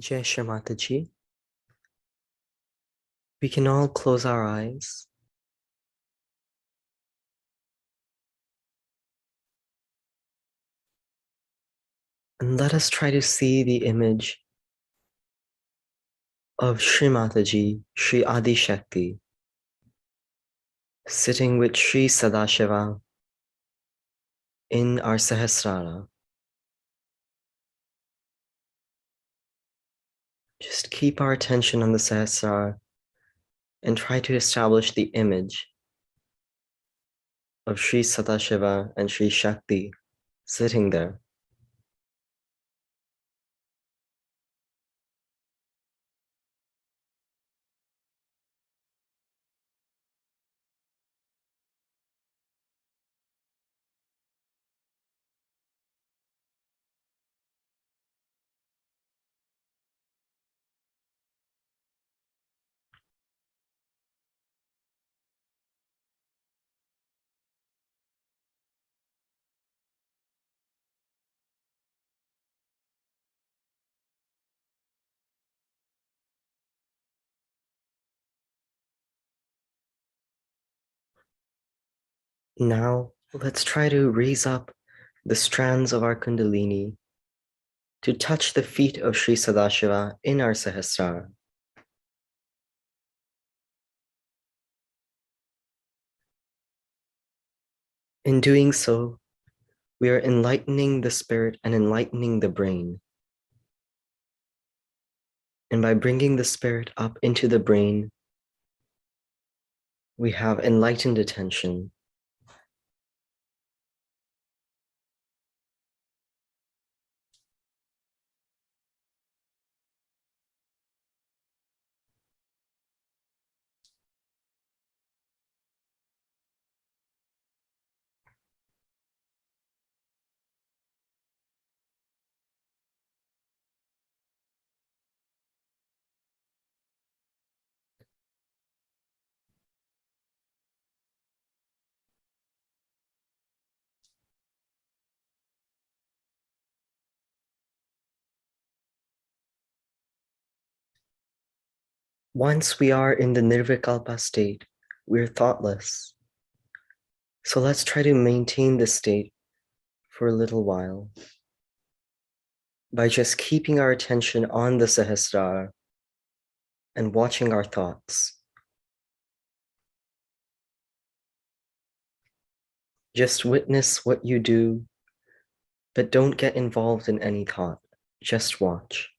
Jai Shri Mataji. We can all close our eyes and let us try to see the image of Shri Mataji, Shri Adi Shakti, sitting with Shri Sadashiva in our Sahasrara. Just keep our attention on the Sahasrara and try to establish the image of Shri Sadashiva and Shri Shakti sitting there. Now, let's try to raise up the strands of our Kundalini to touch the feet of Sri Sadashiva in our Sahasrara. In doing so, we are enlightening the spirit and enlightening the brain. And by bringing the spirit up into the brain, we have enlightened attention. Once we are in the Nirvikalpa state, we're thoughtless. So let's try to maintain this state for a little while by just keeping our attention on the Sahasrara and watching our thoughts. Just witness what you do, but don't get involved in any thought. Just watch.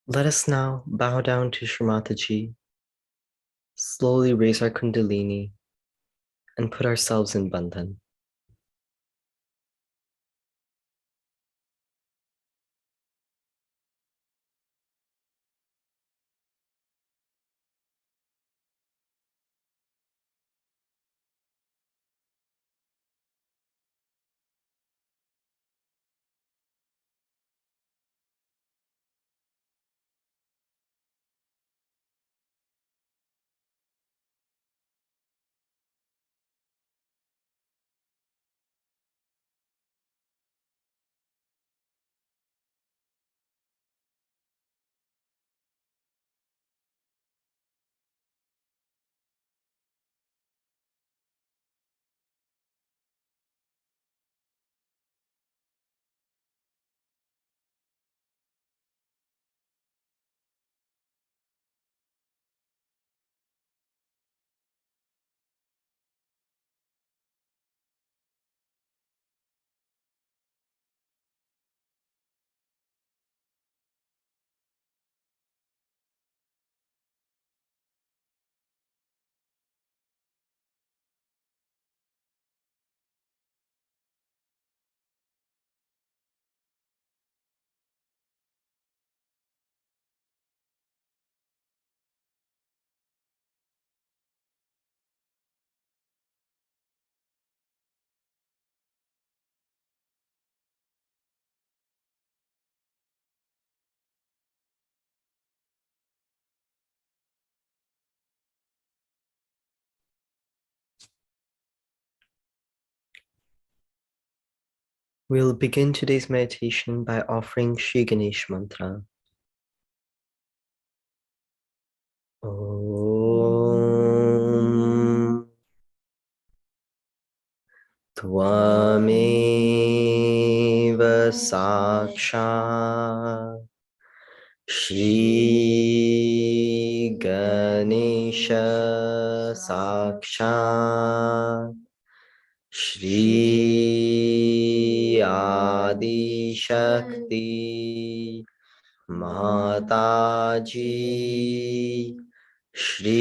Let us now bow down to Shrimataji, slowly raise our Kundalini, and put ourselves in Bandhan. We'll begin today's meditation by offering Shri Ganesh mantra. Om Tvameva Sakshat Shri Ganesha Sakshat Shri Adi Shakti Mataji Shri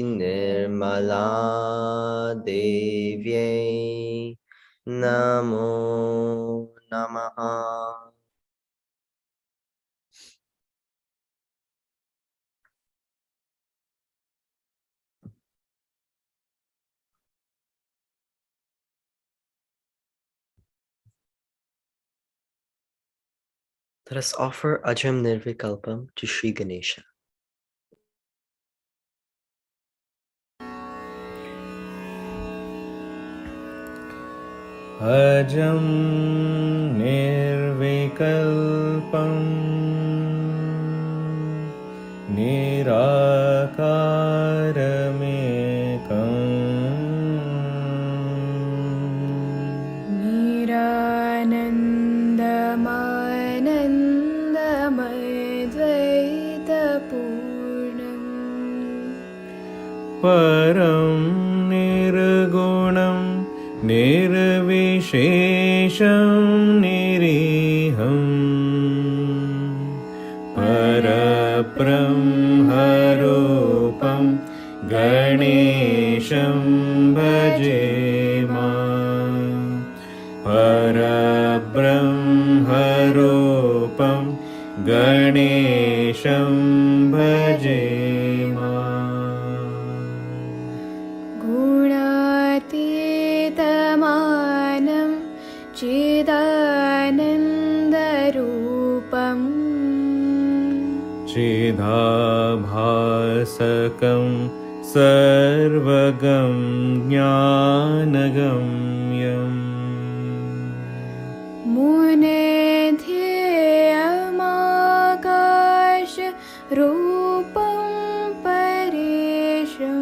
Nirmala Devyai Namo Namaha. Let us offer Ajam Nirvikalpam to Sri Ganesha. Ajam Nirvikalpam Nirakaramekam Niranandamadvaitapurnam Param Nirgunam Nirvishesham Niriham Parabrahmarupam Ganesham Bhajema Parabrahmarupam Ganesham Bhajema Gunatitamanam Chidanandarupam Chidabhasakam Sarvagam Jnanagamyam Munedhyayamakash Rupam Parisham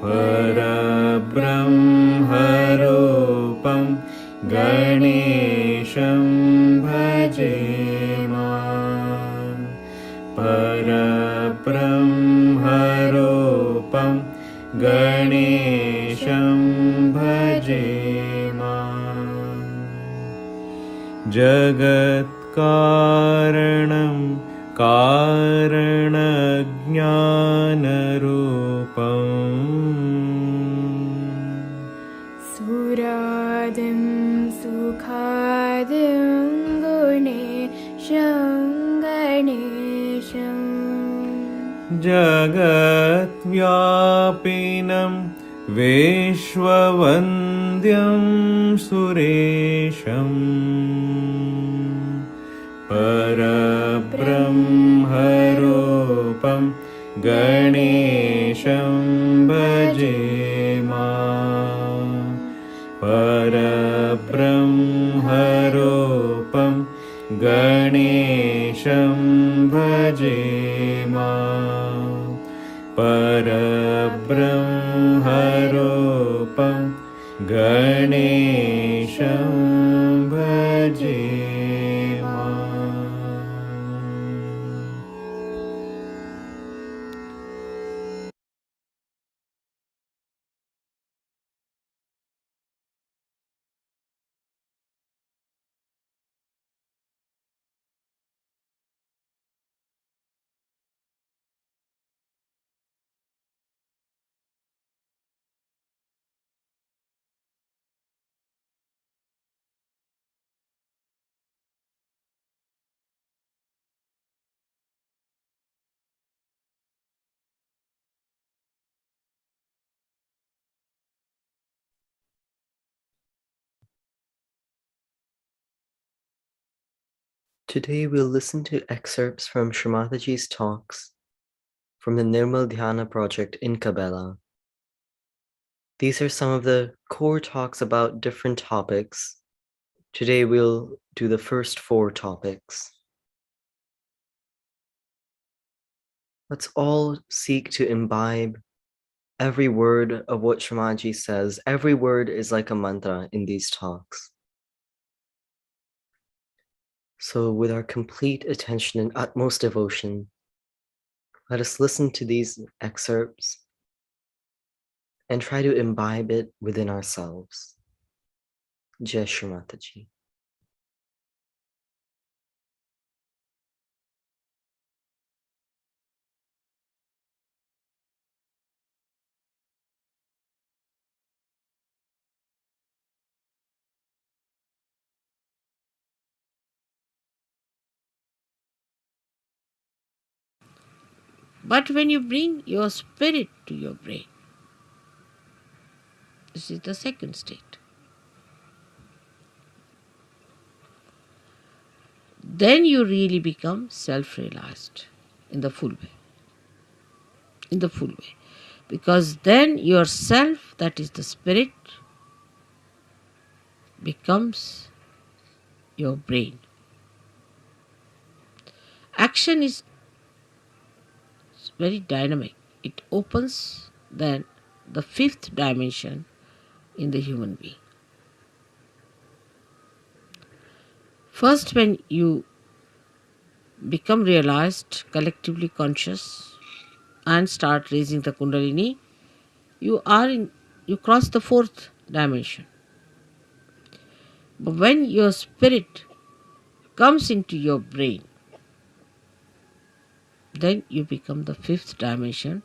Parabrahmarupam Ganesham Bhajema Parabrahmarupam Ganesham Bhajema Jagat कारणं कारणज्ञानरूपम् सुरादिं सुखादिं गुणेशं गणेशम् जगद्व्यापिनं विश्ववन्द्यं सुरेशम् परब्रह्मरूपं गणेशं भजेमा परब्रह्मरूपं गणेशं भजेमा परब्रह्मरूपं गणेशं भजेमा. Today we'll listen to excerpts from Srimataji's talks from the Nirmal Dhyana project in Kabela. These are some of the core talks about different topics. Today we'll do the first 4 topics. Let's all seek to imbibe every word of what Srimataji says. Every word is like a mantra in these talks. So with our complete attention and utmost devotion, let us listen to these excerpts and try to imbibe it within ourselves. Jai Shri Mataji. But when you bring your spirit to your brain, this is the second state, then you really become self-realized in the full way. In the full way. Because then yourself, that is the spirit, becomes your brain. Action is very dynamic. It opens then the 5th dimension in the human being. First, when you become realized, collectively conscious, and start raising the Kundalini, you cross the 4th dimension. But when your spirit comes into your brain, then you become the 5th dimension,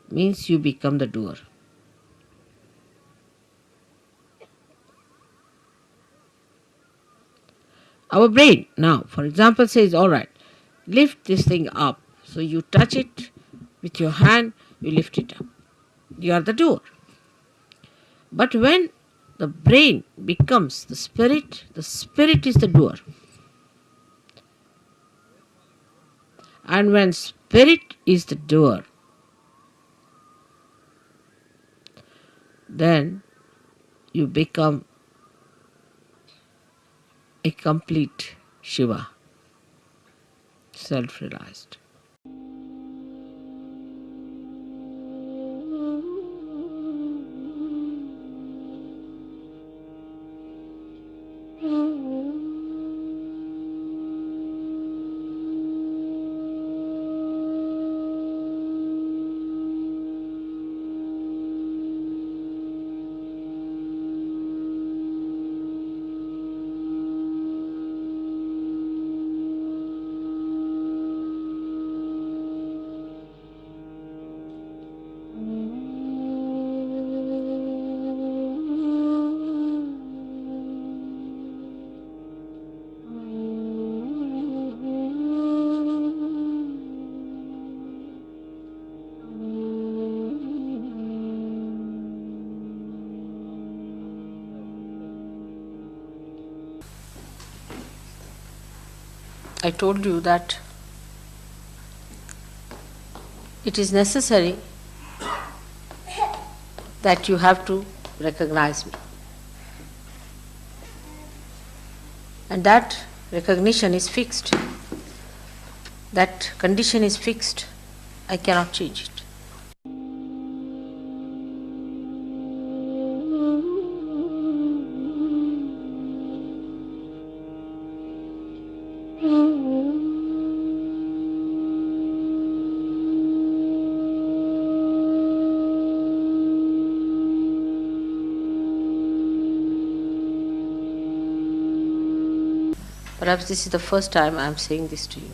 means you become the doer. Our brain now, for example, says, all right, lift this thing up. So you touch it with your hand, you lift it up. You are the doer. But when the brain becomes the spirit is the doer. And when spirit is the doer, then you become a complete Shiva, self-realized. I told you that it is necessary that you have to recognize me. And that recognition is fixed. That condition is fixed. I cannot change it. Perhaps this is the first time I am saying this to you.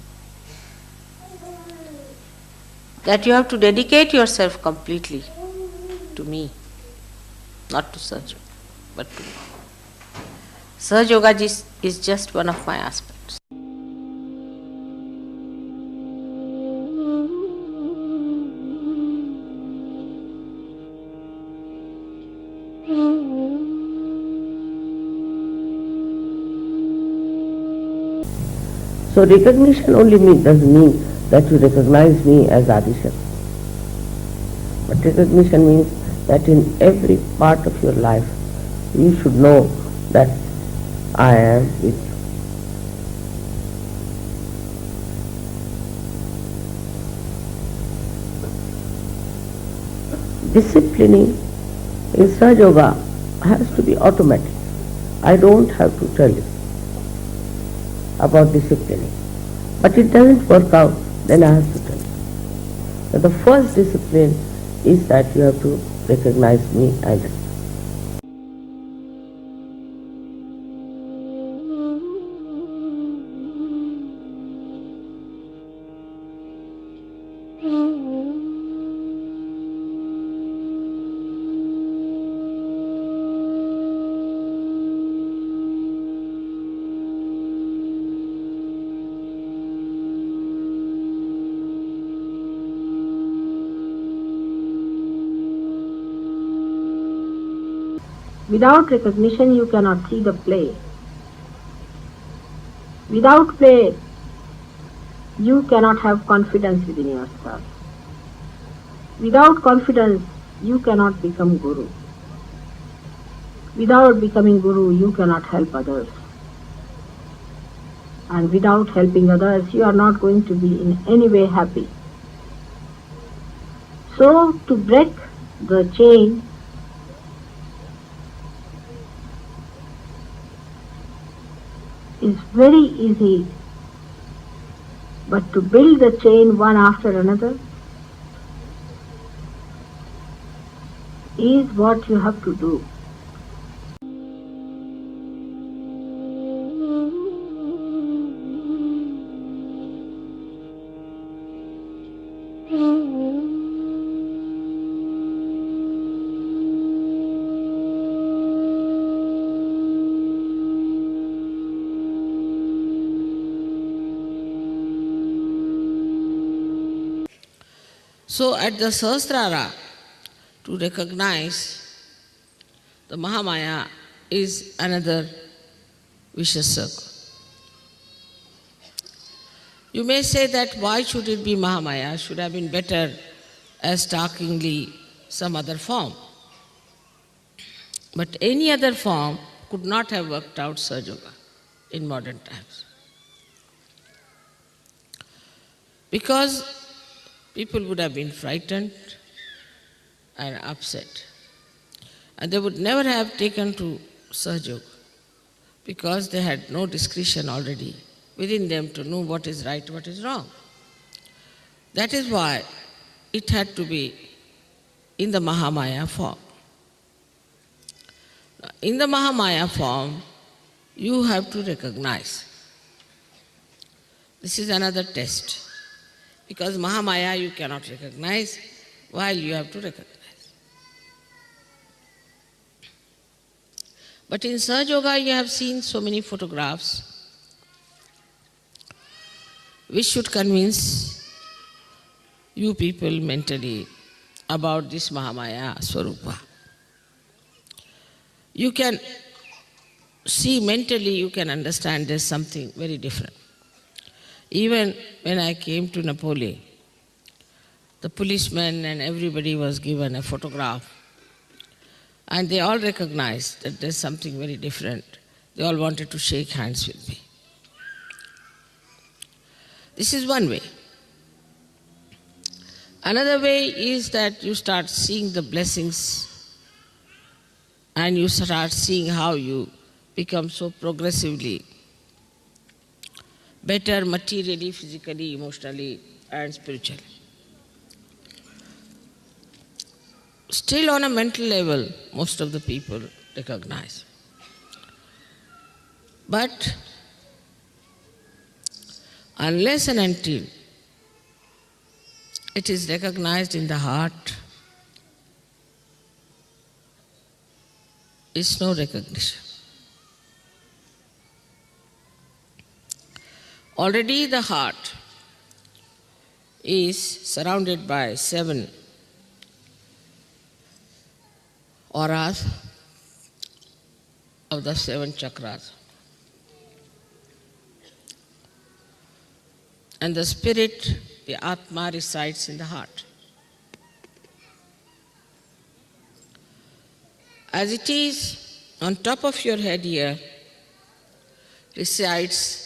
That you have to dedicate yourself completely to me, not to Sahaja, but to me. Sahaja Yoga is just one of my aspects. So recognition only doesn't mean that you recognize me as Adishakti. But recognition means that in every part of your life, you should know that I am with you. Disciplining in Sahaja Yoga has to be automatic. I don't have to tell you about disciplining. But it doesn't work out, then I have to tell you. So the first discipline is that you have to recognize me as a Without recognition, you cannot see the play. Without play, you cannot have confidence within yourself. Without confidence, you cannot become Guru. Without becoming Guru, you cannot help others. And without helping others, you are not going to be in any way happy. So, to break the chain, is very easy, but to build the chain one after another is what you have to do. So at the Sahasrara, to recognize the Mahamaya is another vicious circle. You may say that why should it be Mahamaya? Should have been better as starkingly some other form. But any other form could not have worked out Sahaja Yoga in modern times. Because people would have been frightened and upset. And they would never have taken to Sahaja Yoga because they had no discretion already within them to know what is right, what is wrong. That is why it had to be in the Mahamaya form. In the Mahamaya form, you have to recognize. This is another test. Because Mahamaya you cannot recognize, while you have to recognize. But in Sahaja Yoga you have seen so many photographs which should convince you people mentally about this Mahamaya Swarupa. You can see mentally, you can understand there's something very different. Even when I came to Napoli, the policemen and everybody was given a photograph, and they all recognized that there's something very different. They all wanted to shake hands with me. This is one way. Another way is that you start seeing the blessings and you start seeing how you become so progressively better materially, physically, emotionally, and spiritually. Still, on a mental level, most of the people recognize. But unless and until it is recognized in the heart, it's no recognition. Already the heart is surrounded by 7 auras of the 7 chakras. And the spirit, the Atma, resides in the heart. As it is, on top of your head here resides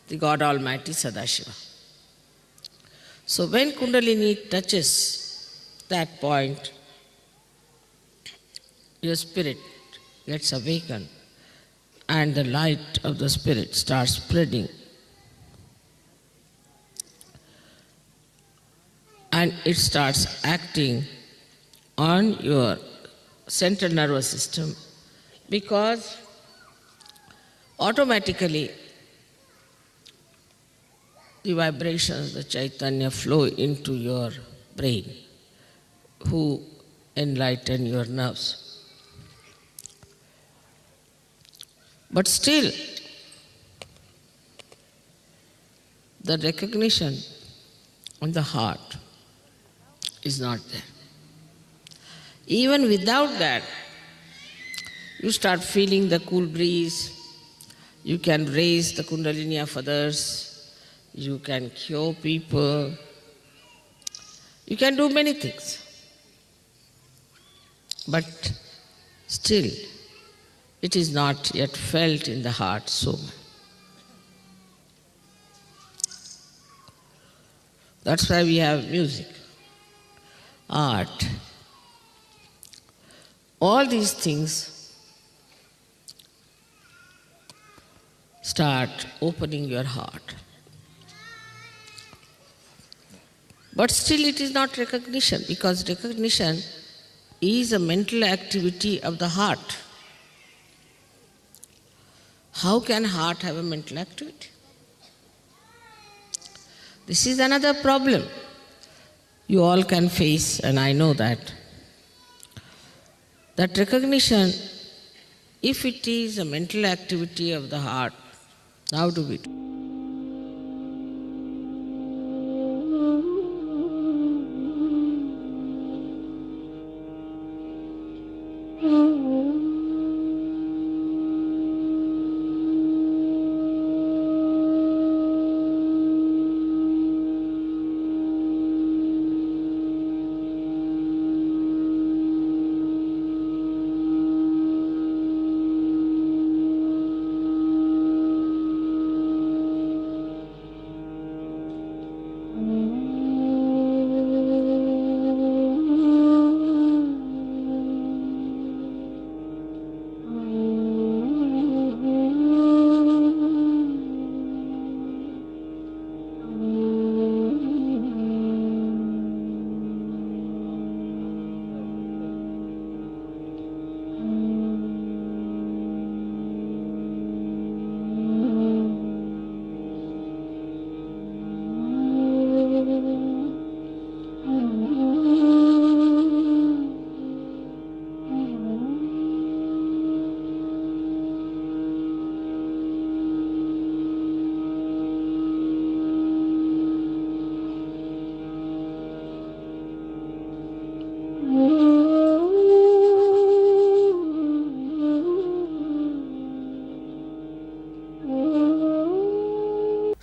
the God Almighty Sadashiva. So when Kundalini touches that point, your spirit gets awakened and the light of the spirit starts spreading. And it starts acting on your central nervous system, because automatically the vibrations, the Chaitanya flow into your brain, who enlighten your nerves. But still, the recognition on the heart is not there. Even without that, you start feeling the cool breeze, you can raise the Kundalini of others, you can cure people, you can do many things. But still, it is not yet felt in the heart so much. That's why we have music, art. All these things start opening your heart. But still it is not recognition, because recognition is a mental activity of the heart. How can heart have a mental activity? This is another problem you all can face, and I know that. That recognition, if it is a mental activity of the heart, how do we do?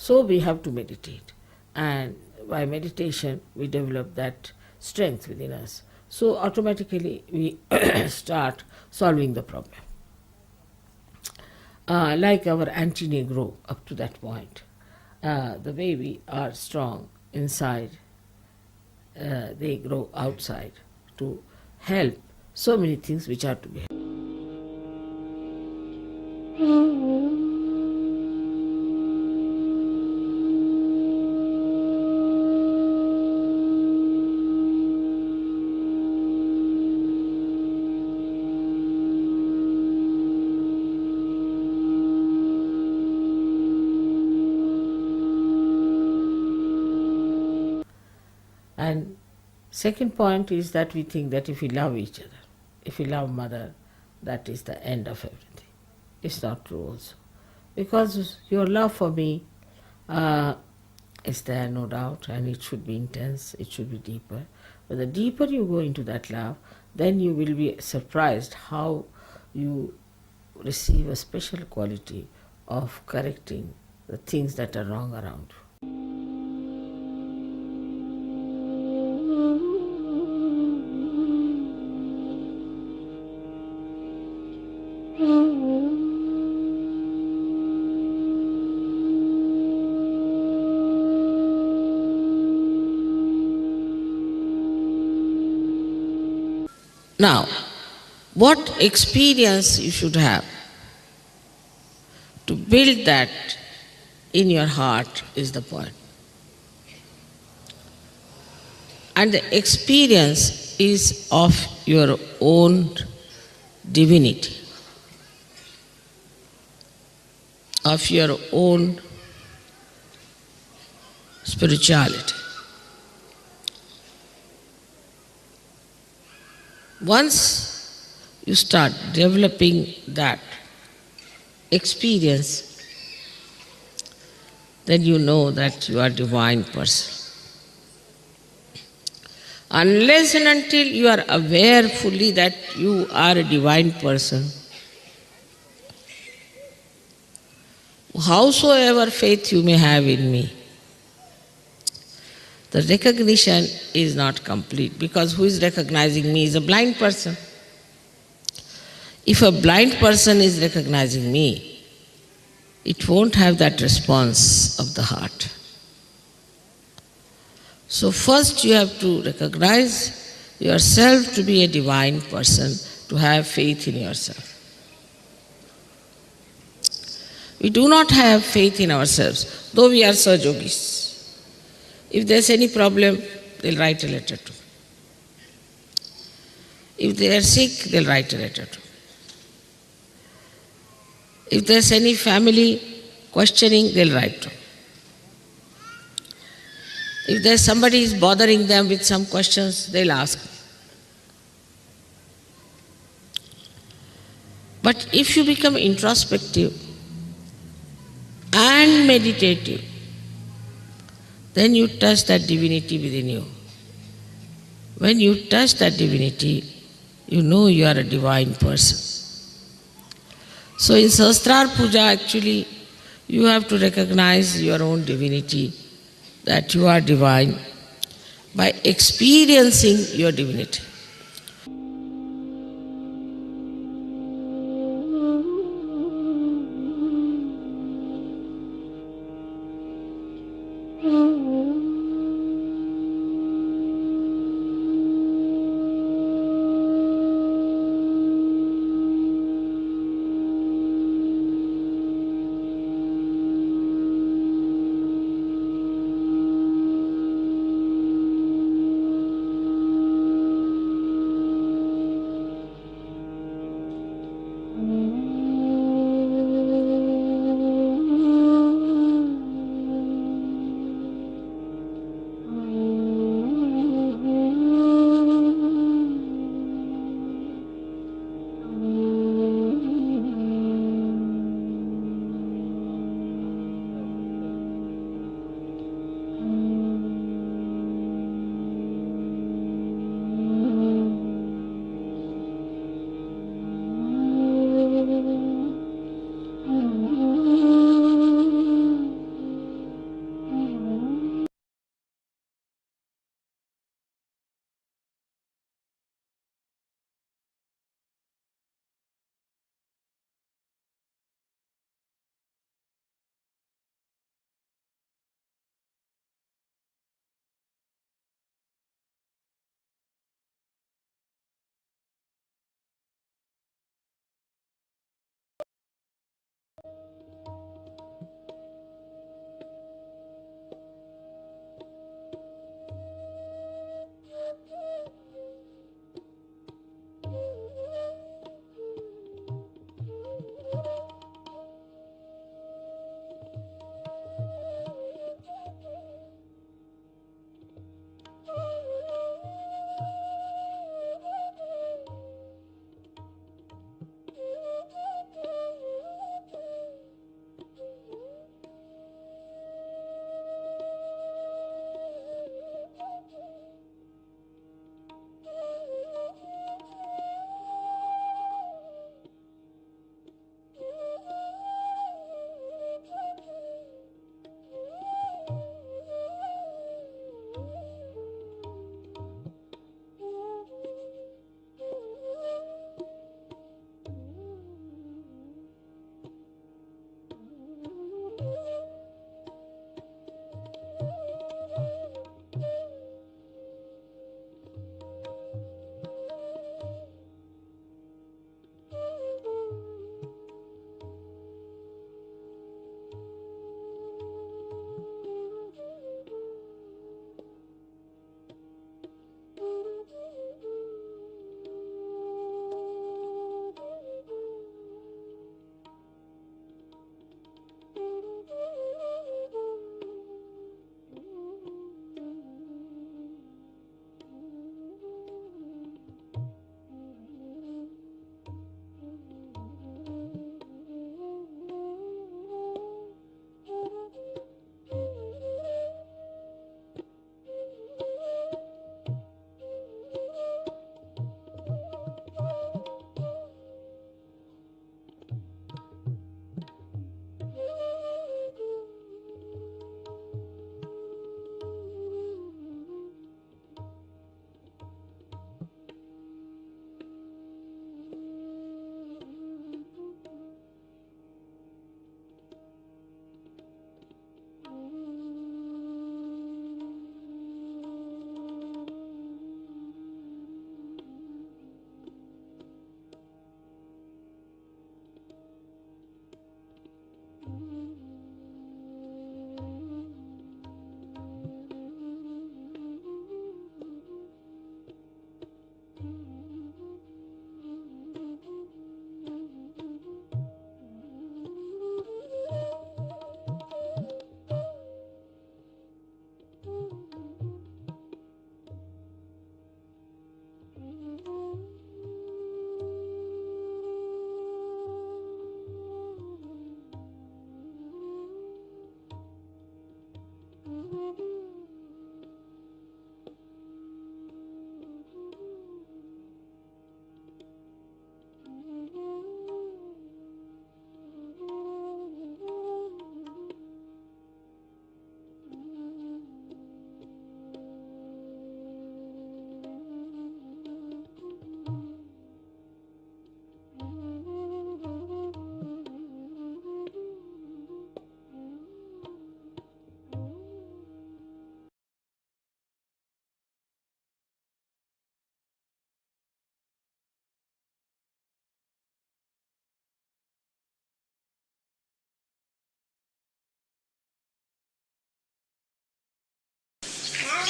So we have to meditate, and by meditation we develop that strength within us. So automatically we start solving the problem. Like our antennae grow up to that point. The way we are strong inside, they grow outside to help so many things which are to be helped. And second point is that we think that if we love each other, if we love mother, that is the end of everything. It's not true also. Because your love for me is there, no doubt, and it should be intense, it should be deeper. But the deeper you go into that love, then you will be surprised how you receive a special quality of correcting the things that are wrong around you. Now, what experience you should have to build that in your heart is the point. And the experience is of your own divinity, of your own spirituality. Once you start developing that experience, then you know that you are a divine person. Unless and until you are aware fully that you are a divine person, howsoever faith you may have in me, the recognition is not complete, because who is recognizing me is a blind person. If a blind person is recognizing me, it won't have that response of the heart. So first you have to recognize yourself to be a divine person, to have faith in yourself. We do not have faith in ourselves, though we are Sahajogis. If there's any problem, they'll write a letter to me. If they are sick, they'll write a letter to me. If there's any family questioning, they'll write to me. If there's somebody is bothering them with some questions, they'll ask me. But if you become introspective and meditative, then you touch that divinity within you. When you touch that divinity, you know you are a divine person. So in Sahasrar Puja, actually, you have to recognize your own divinity, that you are divine, by experiencing your divinity.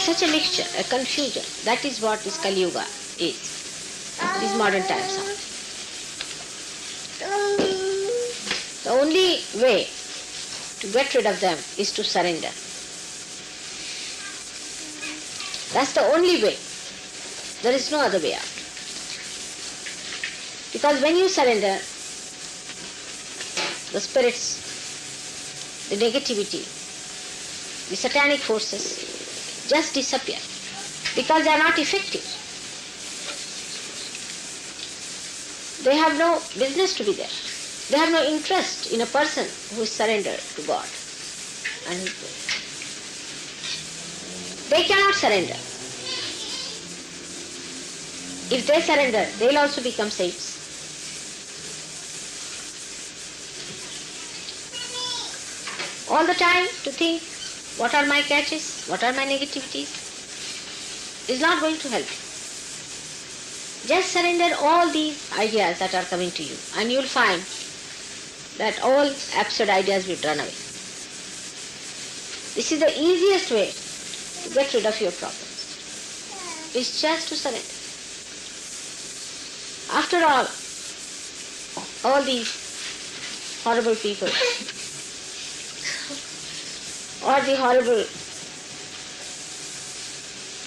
such a mixture, a confusion. That is what this Kali Yuga is. These modern times are. The only way to get rid of them is to surrender. That's the only way. There is no other way out. Because when you surrender, the spirits, the negativity, the satanic forces just disappear because they are not effective. They have no business to be there. They have no interest in a person who is surrendered to God and His will. They cannot surrender. If they surrender, they will also become saints. All the time to think, what are my catches, what are my negativities, is not going to help you. Just surrender all these ideas that are coming to you, and you will find that all absurd ideas will run away. This is the easiest way to get rid of your problems. It's just to surrender. After all these horrible people, or the horrible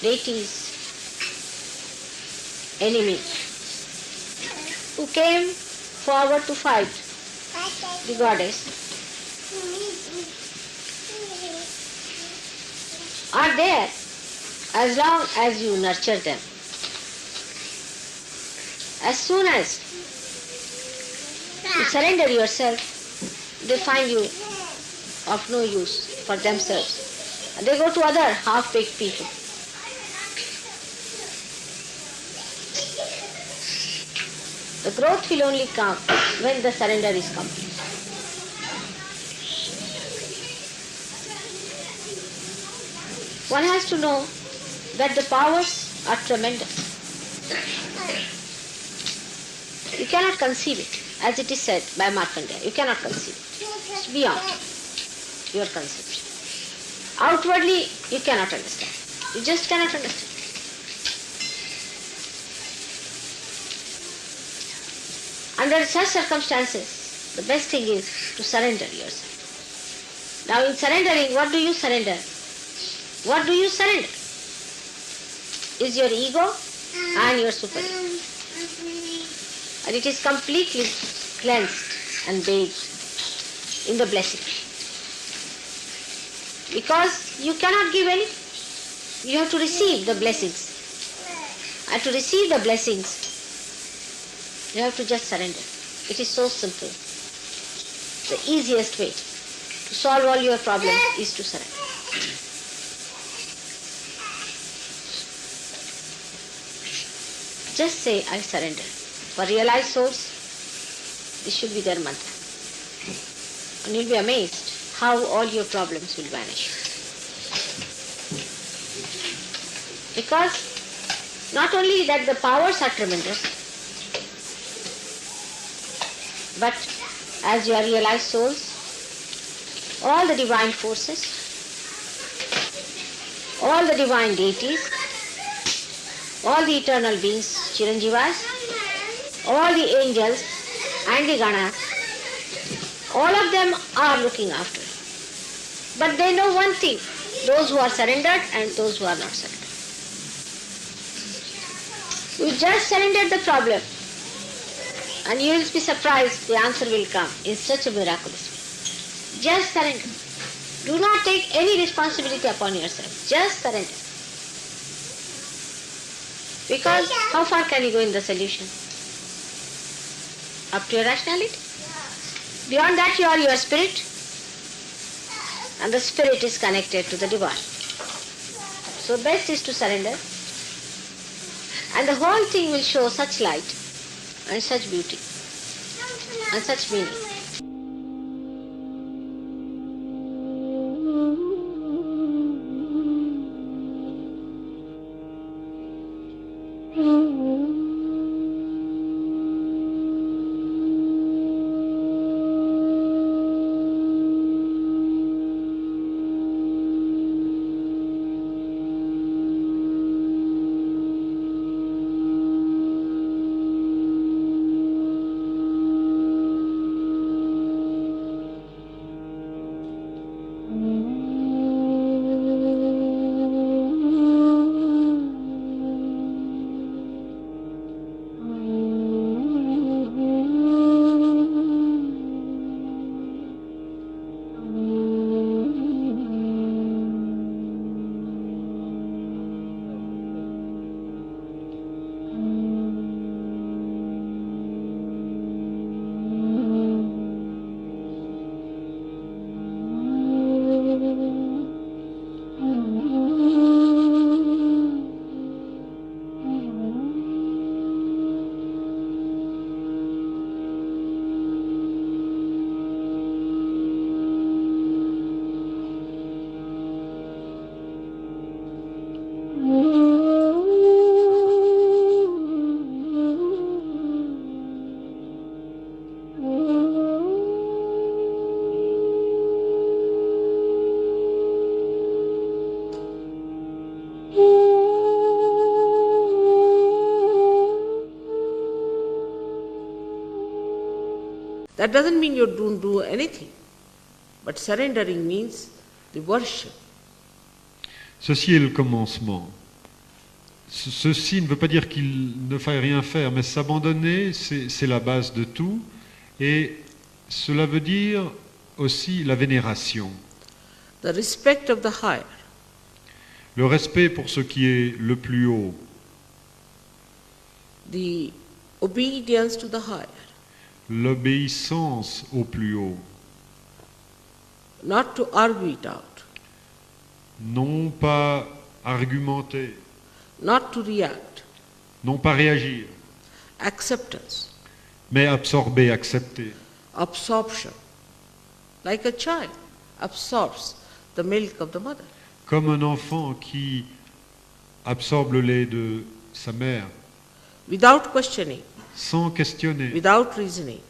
deities, enemy, who came forward to fight the goddess, are there as long as you nurture them. As soon as you surrender yourself, they find you of no use for themselves. And they go to other half-baked people. The growth will only come when the surrender is complete. One has to know that the powers are tremendous. You cannot conceive it, as it is said by Markandeya. You cannot conceive it. It's beyond your conception. Outwardly, you cannot understand. You just cannot understand. Under such circumstances, the best thing is to surrender yourself. Now in surrendering, what do you surrender? What do you surrender? Is your ego and your superego. And it is completely cleansed and bathed in the blessing. Because you cannot give any. You have to receive the blessings. And to receive the blessings, you have to just surrender. It is so simple. The easiest way to solve all your problems is to surrender. Just say, I surrender. For realized souls, this should be their mantra. And you'll be amazed how all your problems will vanish. Because not only that the powers are tremendous, but as you are realized souls, all the divine forces, all the divine deities, all the eternal beings, Chiranjivas, all the angels and the Ganas, all of them are looking after you. But they know one thing, those who are surrendered and those who are not surrendered. You just surrendered the problem and you will be surprised the answer will come in such a miraculous way. Just surrender. Do not take any responsibility upon yourself. Just surrender. Because how far can you go in the solution? Up to your rationality. Beyond that you are your spirit, and the spirit is connected to the divine. So best is to surrender, and the whole thing will show such light and such beauty and such meaning. That doesn't mean you don't do anything, but surrendering means the worship. Ceci est le commencement. Ceci ne veut pas dire qu'il ne faille rien faire, mais s'abandonner, c'est la base de tout. Et cela veut dire aussi la vénération. The respect of the higher. Le respect pour ce qui est le plus haut. The obedience to the higher. L'obéissance au plus haut. Not to argue it out. Non pas argumenter. Not to react. Non pas réagir. Acceptance. Mais absorber, accepter. Absorption. Like a child absorbs the milk of the mother. Comme un enfant qui absorbe le lait de sa mère. Without questioning. Sans questionner. Without reasoning.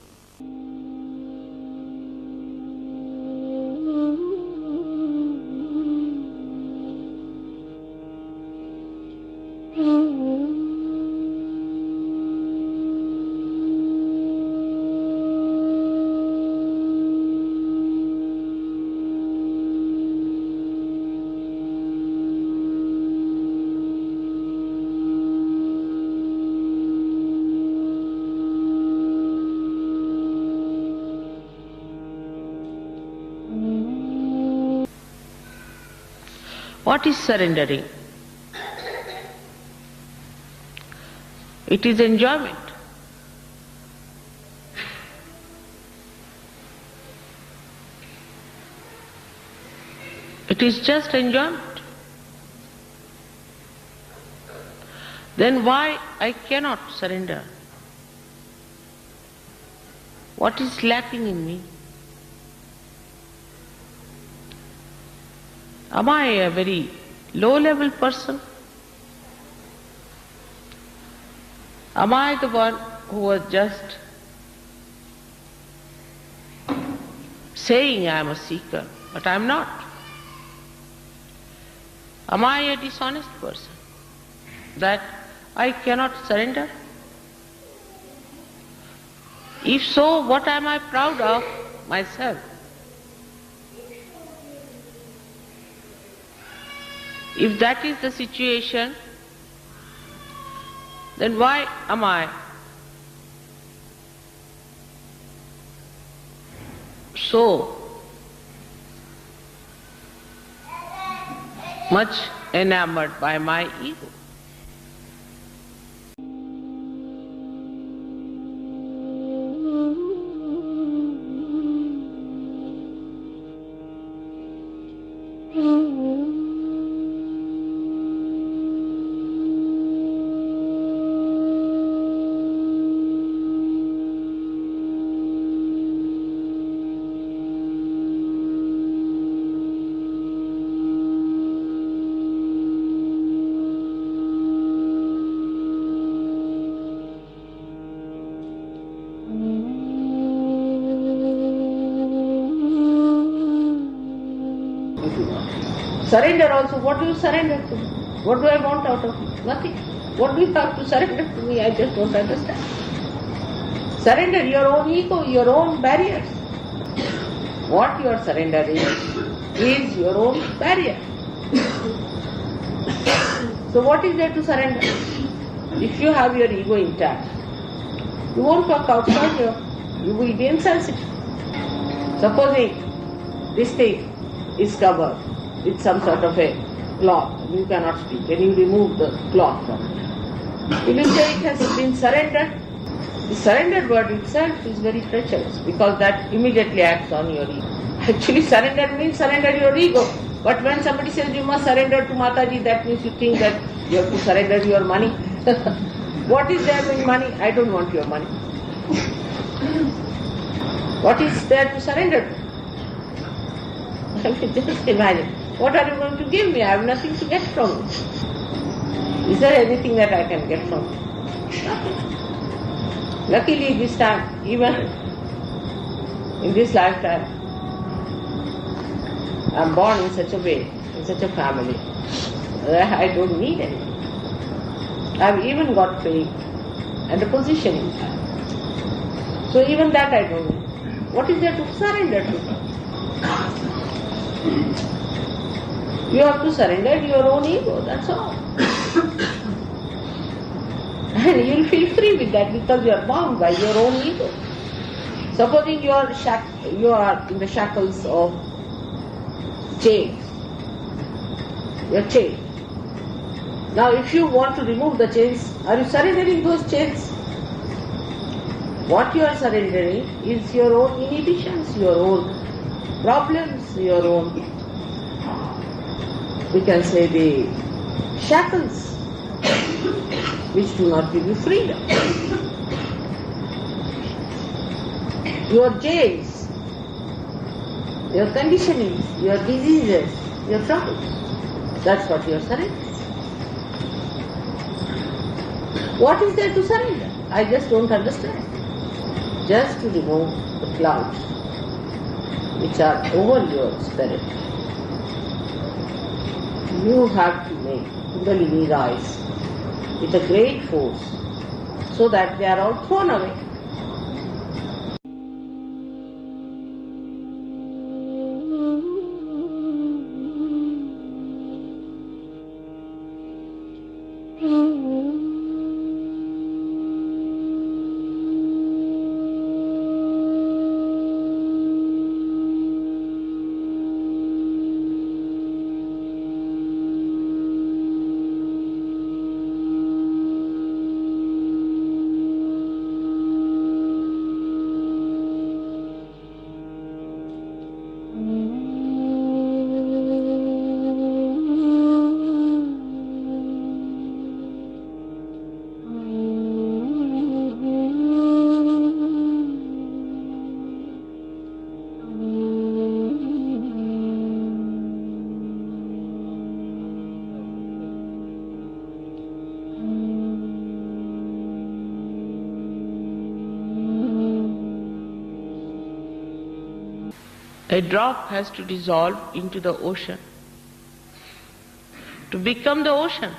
What is surrendering? It is enjoyment. It is just enjoyment. Then why I cannot surrender? What is lacking in me? Am I a very low-level person? Am I the one who was just saying I am a seeker, but I am not? Am I a dishonest person that I cannot surrender? If so, what am I proud of myself? If that is the situation, then why am I so much enamored by my ego? Surrender also, what do you surrender to? What do I want out of it? Nothing. What do you have to surrender to me? I just don't understand. Surrender your own ego, your own barriers. What you are surrendering is your own barrier. So what is there to surrender? If you have your ego intact, you won't walk outside here. You will be insensitive. Supposing this thing is covered with some sort of a cloth, you cannot speak, and you remove the cloth from it. Will you say it has been surrendered? The surrendered word itself is very treacherous because that immediately acts on your ego. Actually, surrender means surrender your ego. But when somebody says you must surrender to Mataji, that means you think that you have to surrender your money. What is there in money? I don't want your money. What is there to surrender to? I mean, just imagine. What are you going to give me? I have nothing to get from you. Is there anything that I can get from you? Nothing. Luckily this time, even in this lifetime, I am born in such a way, in such a family, that I don't need anything. I have even got fame and a position in life. So even that I don't need. What is there to surrender to? You have to surrender your own ego, that's all. And you will feel free with that because you are bound by your own ego. Supposing you are in the shackles of chains. You are chained. Now if you want to remove the chains, are you surrendering those chains? What you are surrendering is your own inhibitions, your own problems, your own, we can say, the shackles which do not give you freedom. Your jails, your conditionings, your diseases, your troubles. That's what you are surrendering. What is there to surrender? I just don't understand. Just to remove the clouds which are over your spirit. You have to make Kundalini rise with a great force so that they are all thrown away. A drop has to dissolve into the ocean to become the ocean.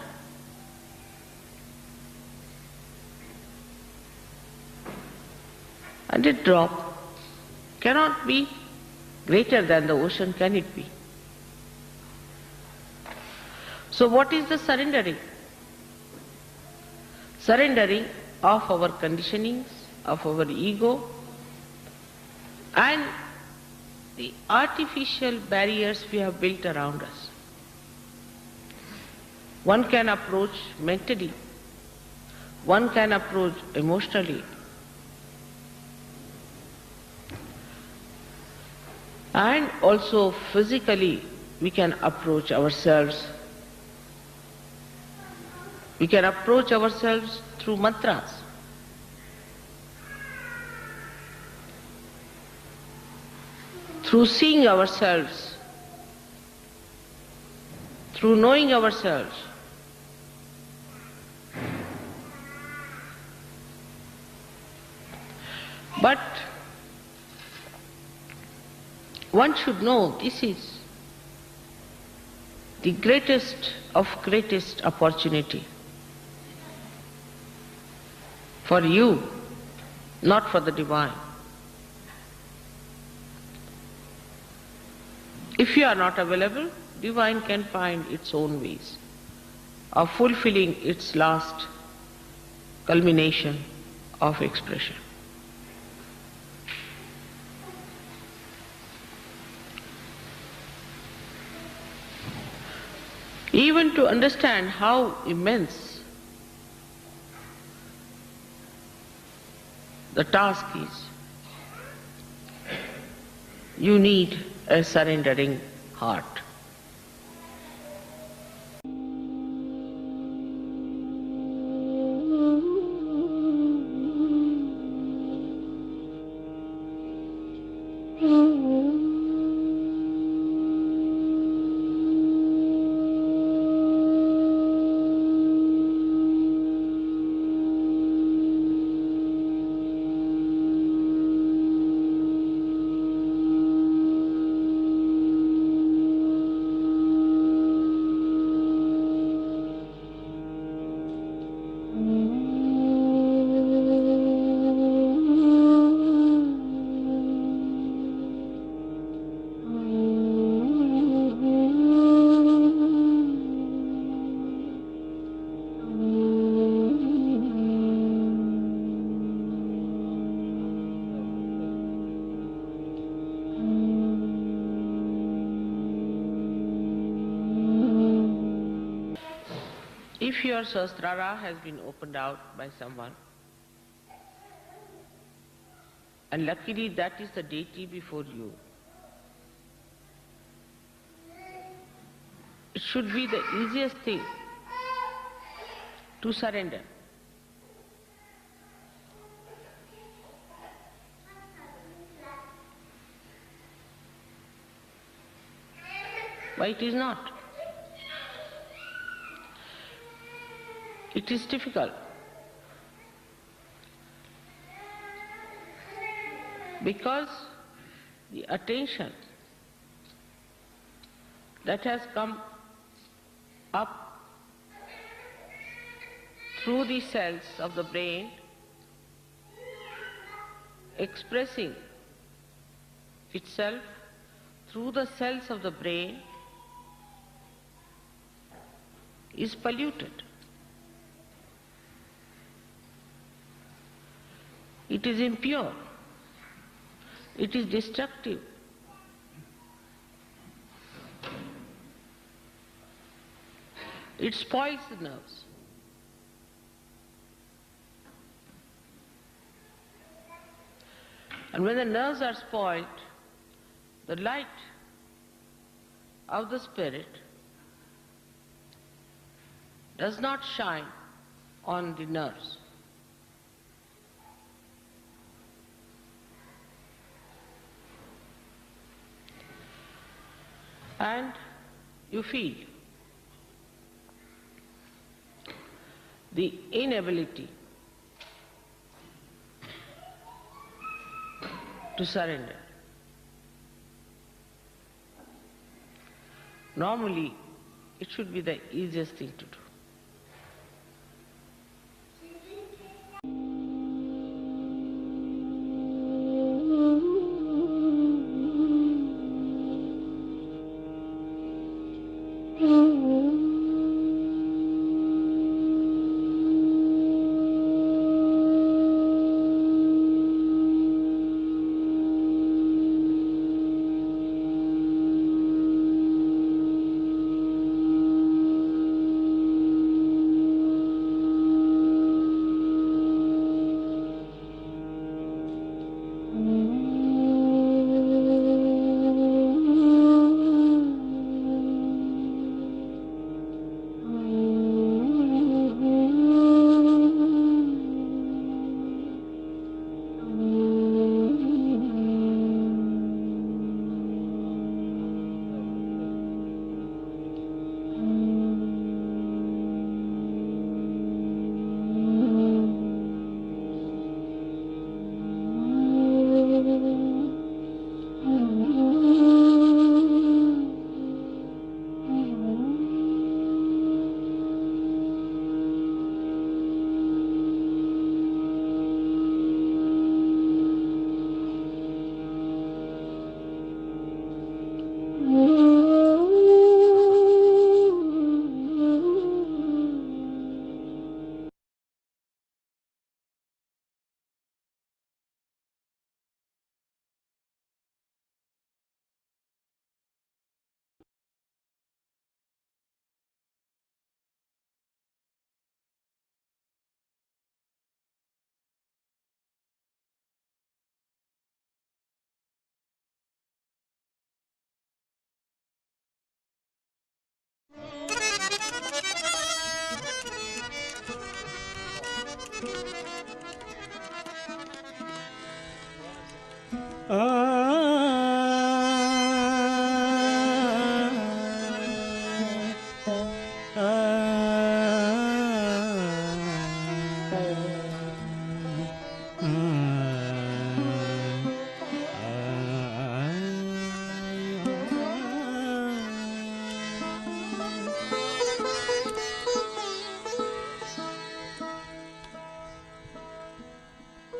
And a drop cannot be greater than the ocean, can it be? So what is the surrendering? Surrendering of our conditionings, of our ego, and the artificial barriers we have built around us. One can approach mentally, one can approach emotionally, and also physically we can approach ourselves. We can approach ourselves through mantras. Through seeing ourselves, through knowing ourselves. But one should know this is the greatest of greatest opportunity for you, not for the divine. If you are not available, divine can find its own ways of fulfilling its last culmination of expression. Even to understand how immense the task is, you need a surrendering heart. If your sahasrara has been opened out by someone, and luckily that is the deity before you, it should be the easiest thing to surrender. Why it is not? It is difficult because the attention that has come up through the cells of the brain, expressing itself through the cells of the brain, is polluted. It is impure. It is destructive. It spoils the nerves. And when the nerves are spoiled, the light of the spirit does not shine on the nerves. And you feel the inability to surrender. Normally, it should be the easiest thing to do.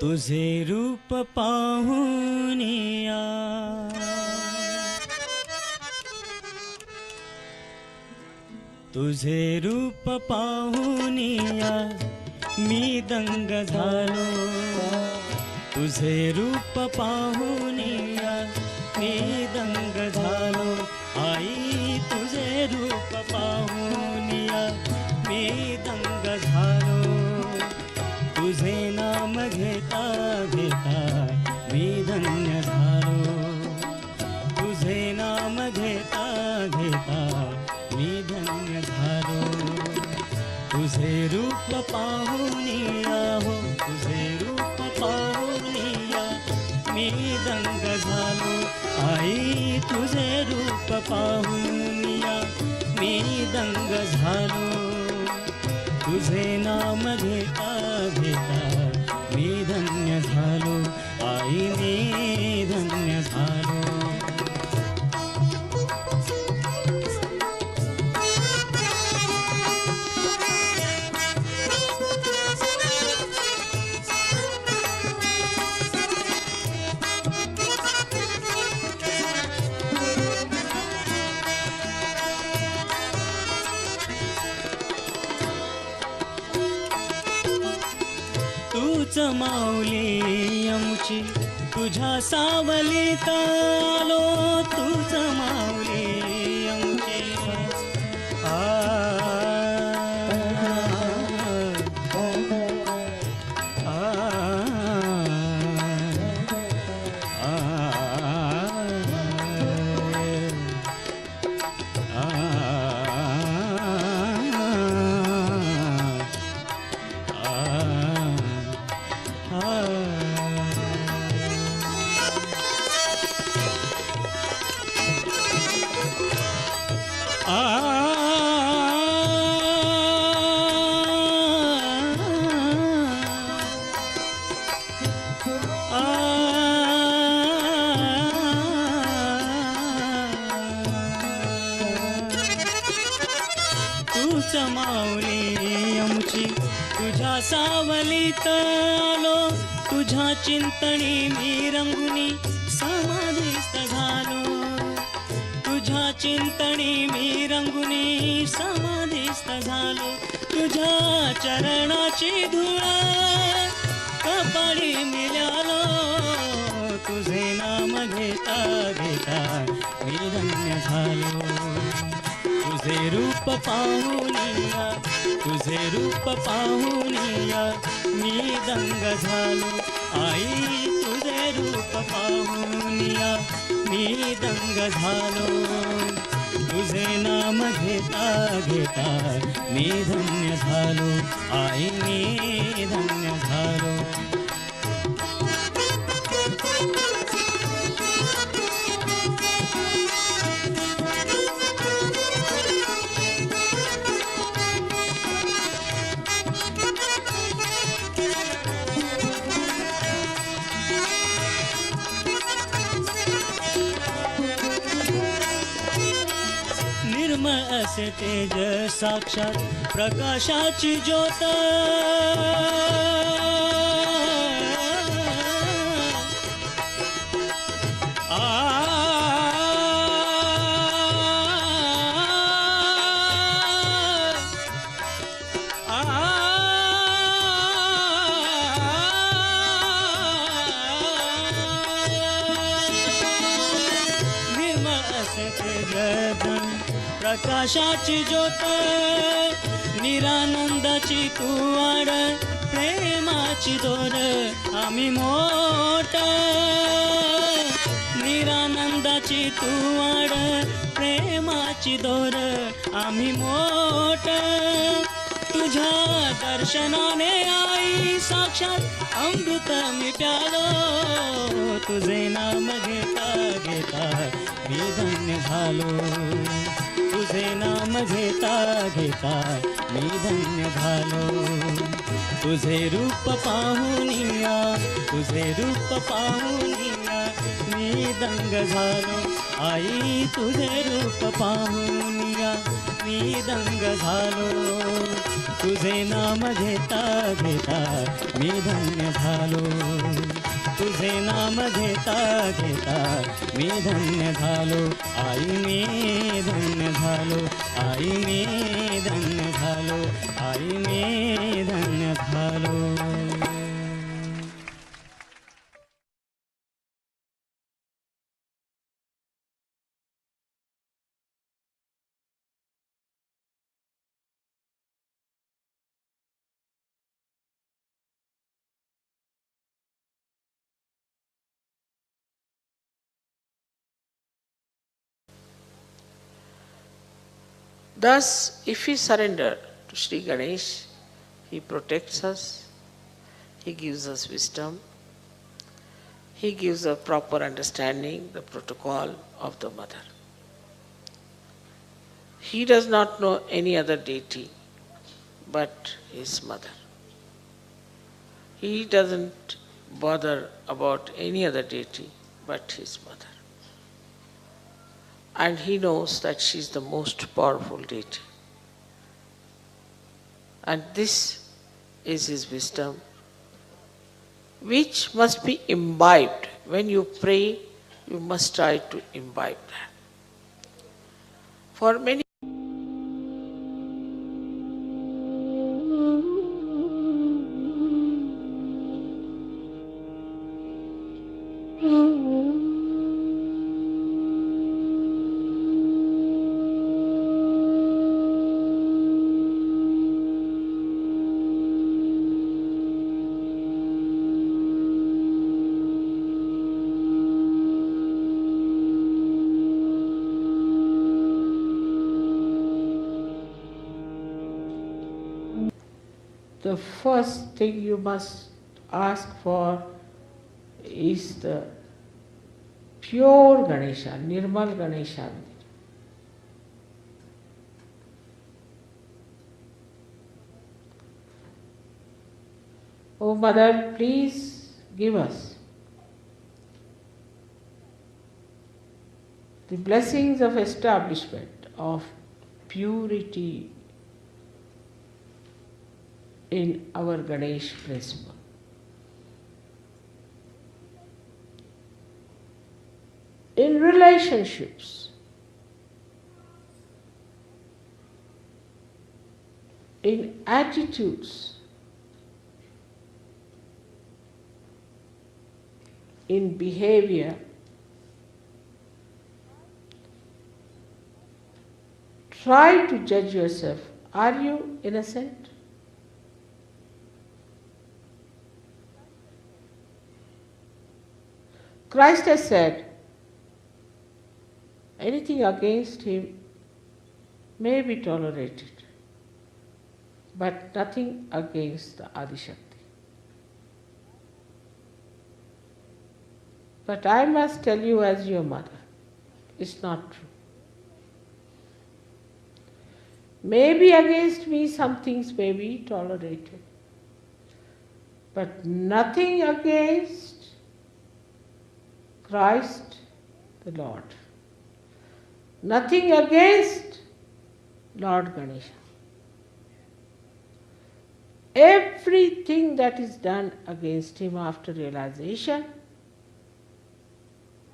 तुझे रूप पाहुनिया तुझे रूप पाहुनिया मी दंग झालो तुझे रूप पाहुनिया मी दंग झालो आई तुझे रूप पाहुनिया मी धन्य झालो. तुझे रूप पाहुनिया हो, तुझे रूप पाहुनिया मी दंग झालो. आई तुझे रूप पाहुनिया मी दंग झालो. तुझे नाम घेता घेता मी धन्य झालो. आई मी धन्य झालो. तूच माऊली आमची तुझ्या सावलीत आलो. तूच माऊली आमची तूच माऊली आमची तुझ्या सावलीत आलो. तुझ्या चिंतनी मी रंगुनी समाधिस्थ झालो. तुझ्या चिंतनी मी रंगुनी समाधिस्थ झालो. तुझ्या चरणाची धूळ कपाळी मिळालो. तुझे नाम घेता घेता मी धन्य झालो. तुझे रूप पाहुनिया, तुझे रूप पाहुनिया मी दंग झालो. आई तुझे रूप पाहुनिया मी दंग झालो. तुझे नाम घेता घेता मी धन्य झालो. आई मी धन्य झालो. निर्मळ असे तेज साक्षात प्रकाशाची ज्योत. प्रकाशाची ज्योत निरानंदाची तू वाड. प्रेमाची दोर आम्ही मोठ. निरानंदाची तू वाड. प्रेमाची दोर आम्ही मोठ. तुझ्या दर्शनाने आई साक्षात अमृत मी प्यालो. तुझे नाम घेता घेता मी धन्य झालो. तुझे नाम घेता घेता मी धन्य झालो. तुझे रूप पाहुनिया, तुझे रूप पाहुनिया मी दंग झालो. आई तुझे रूप पाहुनिया मी दंग झालो. तुझे नाम घेता घेता मी धन्य झालो. तुझे नाम घेता घेता मी धन्य झालो. आई मी धन्य झालो. आई मी धन्य झालो. आई मी धन्य झालो. Thus, if we surrender to Sri Ganesh, he protects us, he gives us wisdom, he gives a proper understanding, the protocol of the mother. He does not know any other deity but his mother. He doesn't bother about any other deity but his mother. And he knows that she is the most powerful deity. And this is his wisdom, which must be imbibed. When you pray, you must try to imbibe that. For many the first thing you must ask for is the pure Ganesha, Nirmal Ganesha. Oh Mother, please give us the blessings of establishment of purity in our Ganesh principle. In relationships, in attitudes, in behavior, try to judge yourself. Are you innocent? Christ has said, anything against him may be tolerated, but nothing against the Adishakti. But I must tell you as your mother, it's not true. Maybe against me some things may be tolerated, but nothing against Christ the Lord. Nothing against Lord Ganesha. Everything that is done against him after realization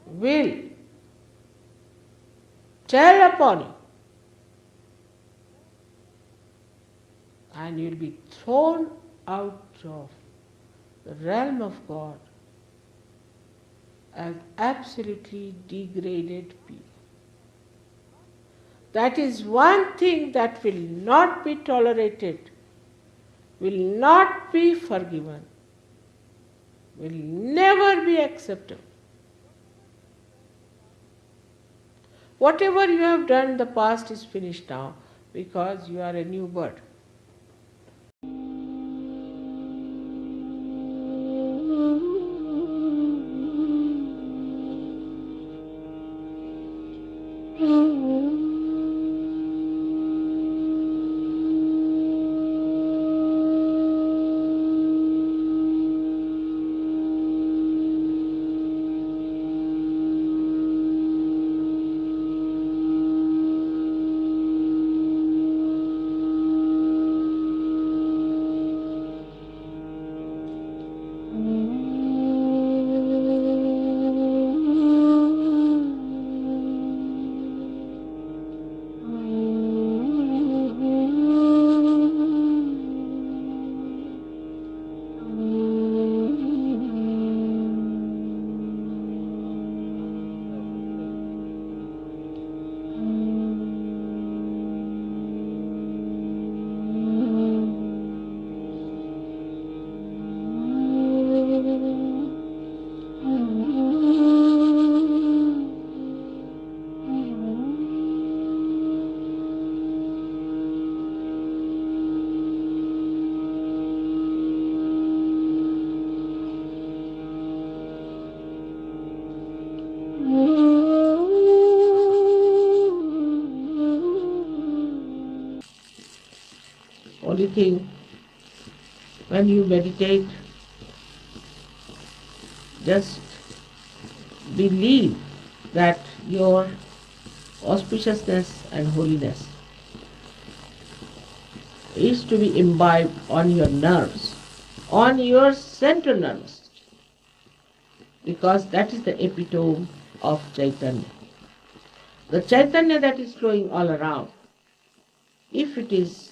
will tell upon you, and you will be thrown out of the realm of God as absolutely degraded people. That is one thing that will not be tolerated, will not be forgiven, will never be accepted. Whatever you have done in the past is finished now, because you are a new bird. only thing, when you meditate, just believe that your auspiciousness and holiness is to be imbibed on your nerves, on your central nervous system, because that is the epitome of Chaitanya. The Chaitanya that is flowing all around, if it is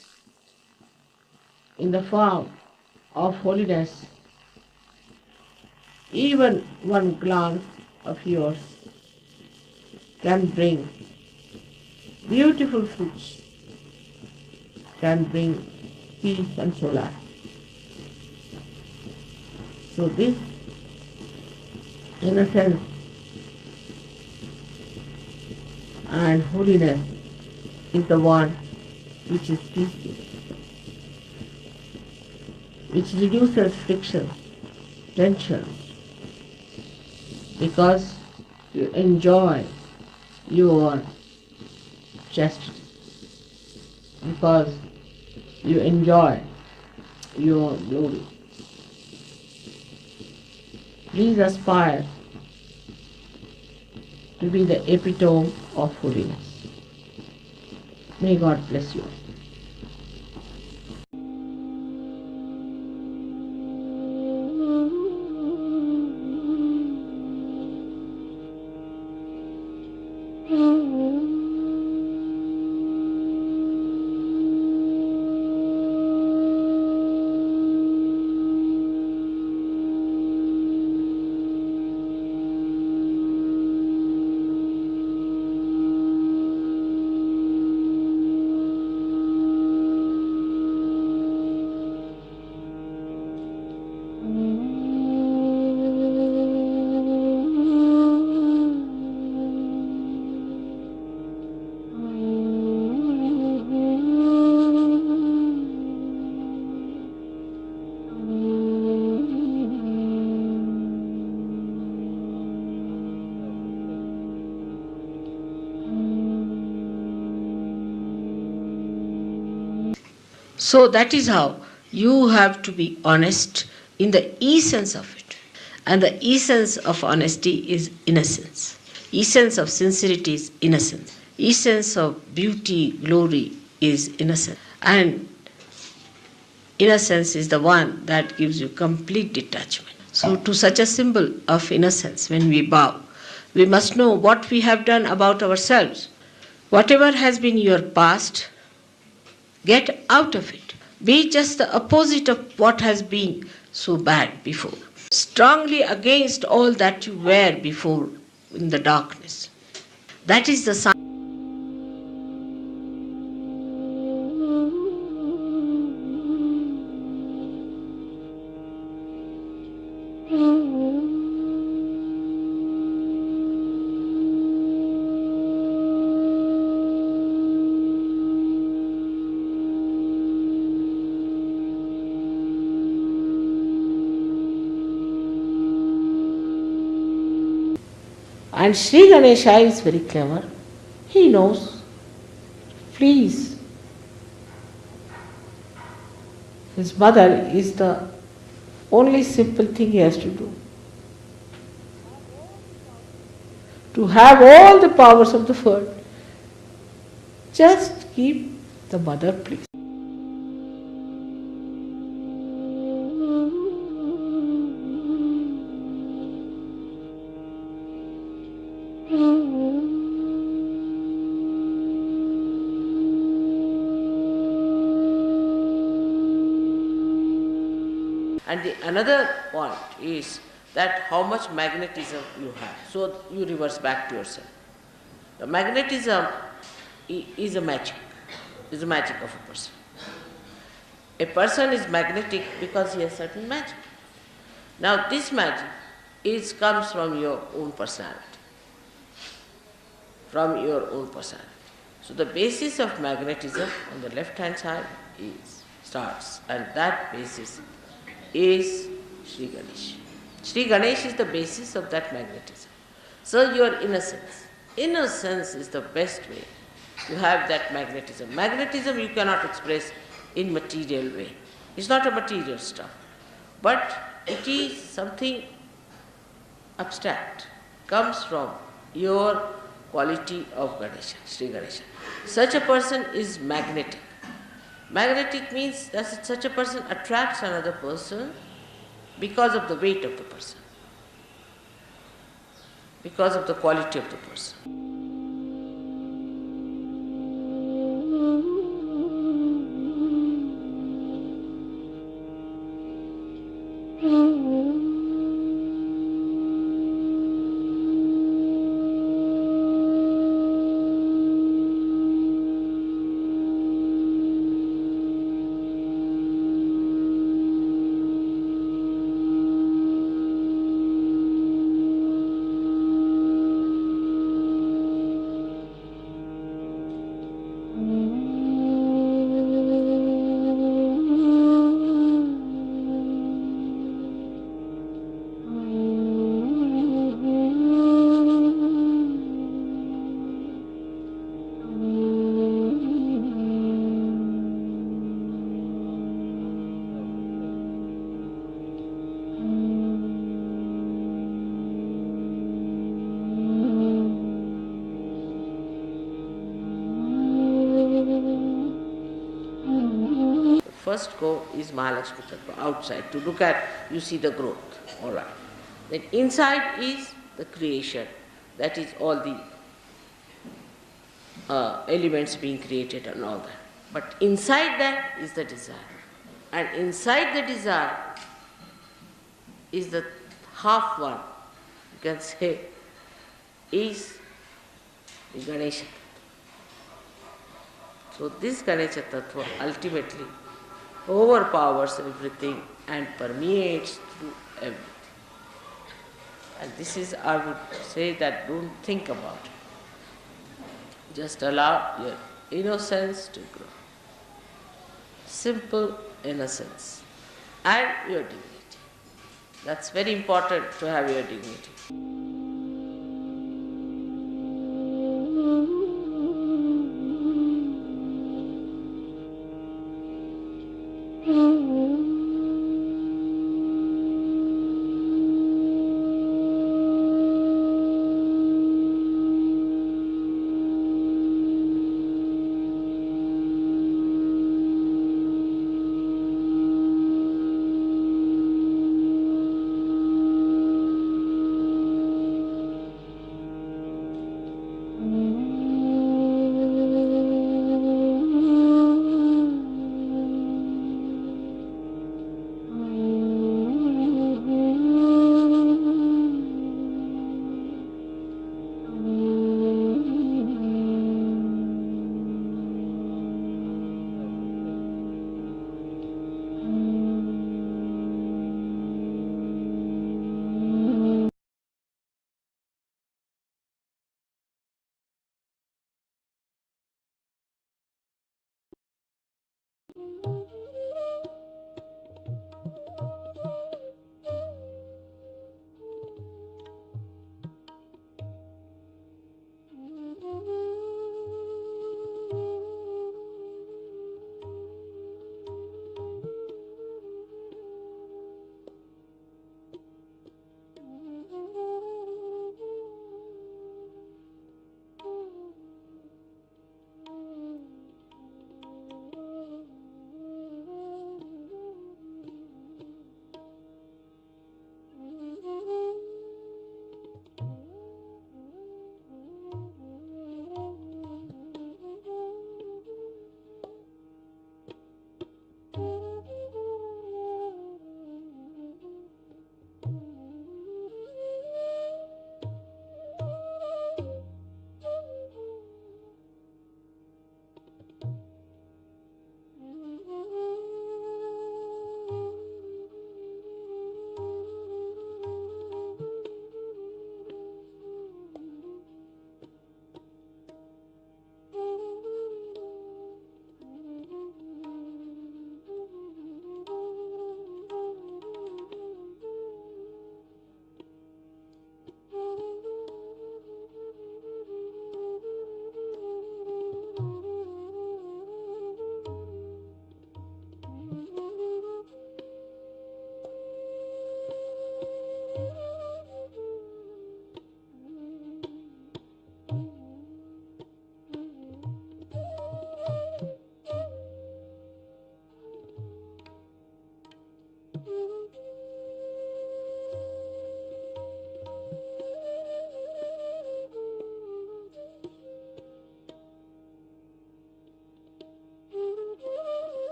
in the form of holiness, even one glance of yours can bring beautiful fruits, can bring peace and solace. So this, in a sense, and holiness is the one which is peaceful, which reduces friction, tension, because you enjoy your chastity, because you enjoy your glory. Please aspire to be the epitome of holiness. May God bless you. So that is how you have to be honest in the essence of it. And the essence of honesty is innocence. Essence of sincerity is innocence. Essence of beauty, glory is innocence. And innocence is the one that gives you complete detachment. So to such a symbol of innocence, when we bow, we must know what we have done about ourselves. Whatever has been your past, get out of it. Be just the opposite of what has been so bad before. Strongly against all that you were before in the darkness. That is the sign. And Sri Ganesha is very clever. He knows. Please. His mother is the only simple thing he has to do. To have all the powers of the world. Just keep the mother pleased. And the another point is that how much magnetism you have. So you reverse back to yourself. The magnetism is a magic of a person. A person is magnetic because he has certain magic. Now this magic comes from your own personality. From your own personality. So the basis of magnetism on the left hand side starts, and that basis is Sri Ganesh. Sri Ganesh is the basis of that magnetism. So your innocence. Innocence is the best way to have that magnetism. Magnetism you cannot express in material way. It's not a material stuff, but it is something abstract, comes from your quality of Ganesha, Sri Ganesha. Such a person is magnetic. Magnetic means that such a person attracts another person because of the weight of the person, because of the quality of the person. First go is Mahalakshmi Tattva, outside, to look at, you see the growth, all right. Then inside is the creation, that is all the elements being created and all that. But inside that is the desire. And inside the desire is the half one, you can say, is the Ganesha. So this Ganesha Tattva ultimately overpowers everything and permeates through everything. And this is, I would say, that don't think about it. Just allow your innocence to grow. Simple innocence and your dignity. That's very important, to have your dignity.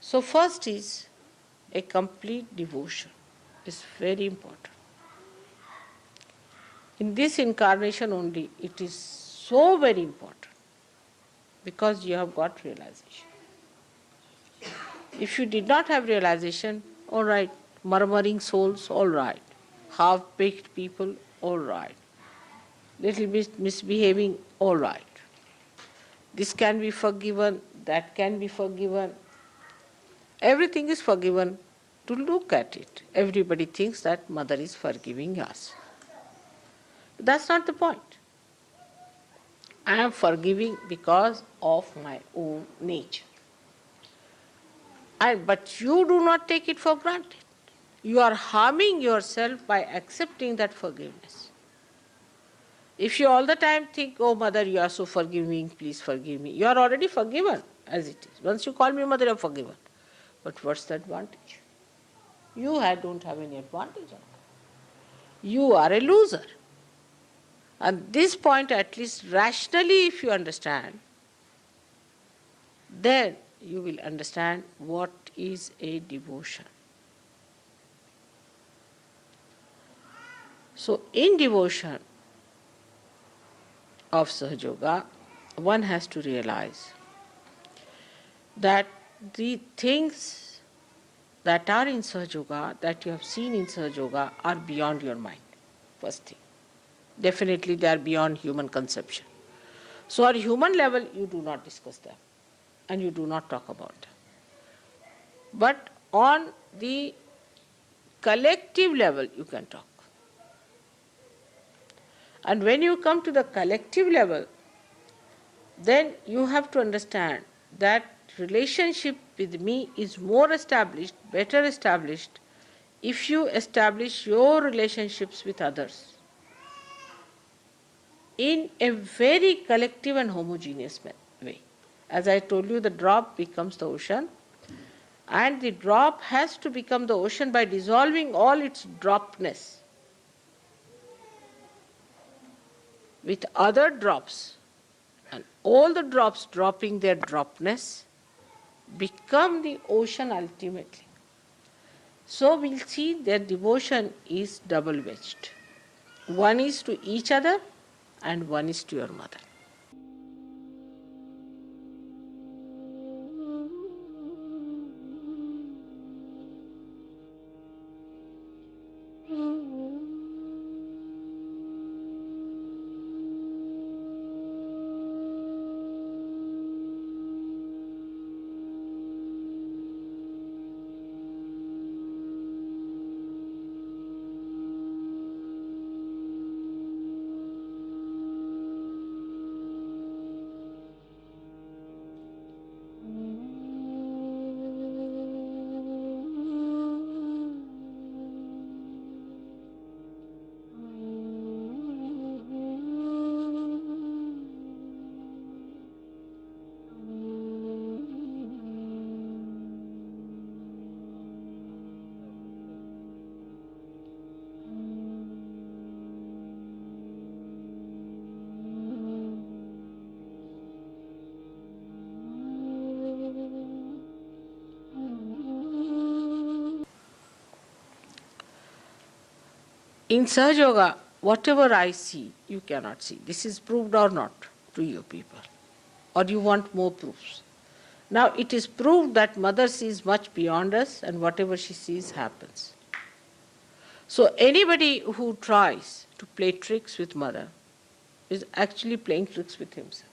So first is a complete devotion. It's very important. In this incarnation only, it is so very important because you have got realization. If you did not have realization, all right, murmuring souls, all right, half-baked people, all right, little bit misbehaving, all right. This can be forgiven, that can be forgiven. Everything is forgiven to look at it. Everybody thinks that mother is forgiving us. That's not the point. I am forgiving because of my own nature. But you do not take it for granted. You are harming yourself by accepting that forgiveness. If you all the time think, oh mother, you are so forgiving, please forgive me, you are already forgiven as it is. Once you call me mother, you are forgiven. But what's the advantage? You don't have any advantage of that. You are a loser. At this point, at least rationally, if you understand, then you will understand what is a devotion. So, in devotion of Sahaja Yoga, one has to realize that the things that are in Sahaja Yoga, that you have seen in Sahaja Yoga, are beyond your mind, first thing. Definitely they are beyond human conception. So at human level, you do not discuss them and you do not talk about them. But on the collective level, you can talk. And when you come to the collective level, then you have to understand that relationship with me is more established, better established, if you establish your relationships with others in a very collective and homogeneous way. As I told you, the drop becomes the ocean, and the drop has to become the ocean by dissolving all its dropness with other drops, and all the drops dropping their dropness become the ocean ultimately. So we'll see that devotion is double-edged. One is to each other and one is to your mother. In Sahaja Yoga, whatever I see, you cannot see. This is proved or not to you people? Or you want more proofs? Now it is proved that mother sees much beyond us and whatever she sees happens. So anybody who tries to play tricks with mother is actually playing tricks with himself.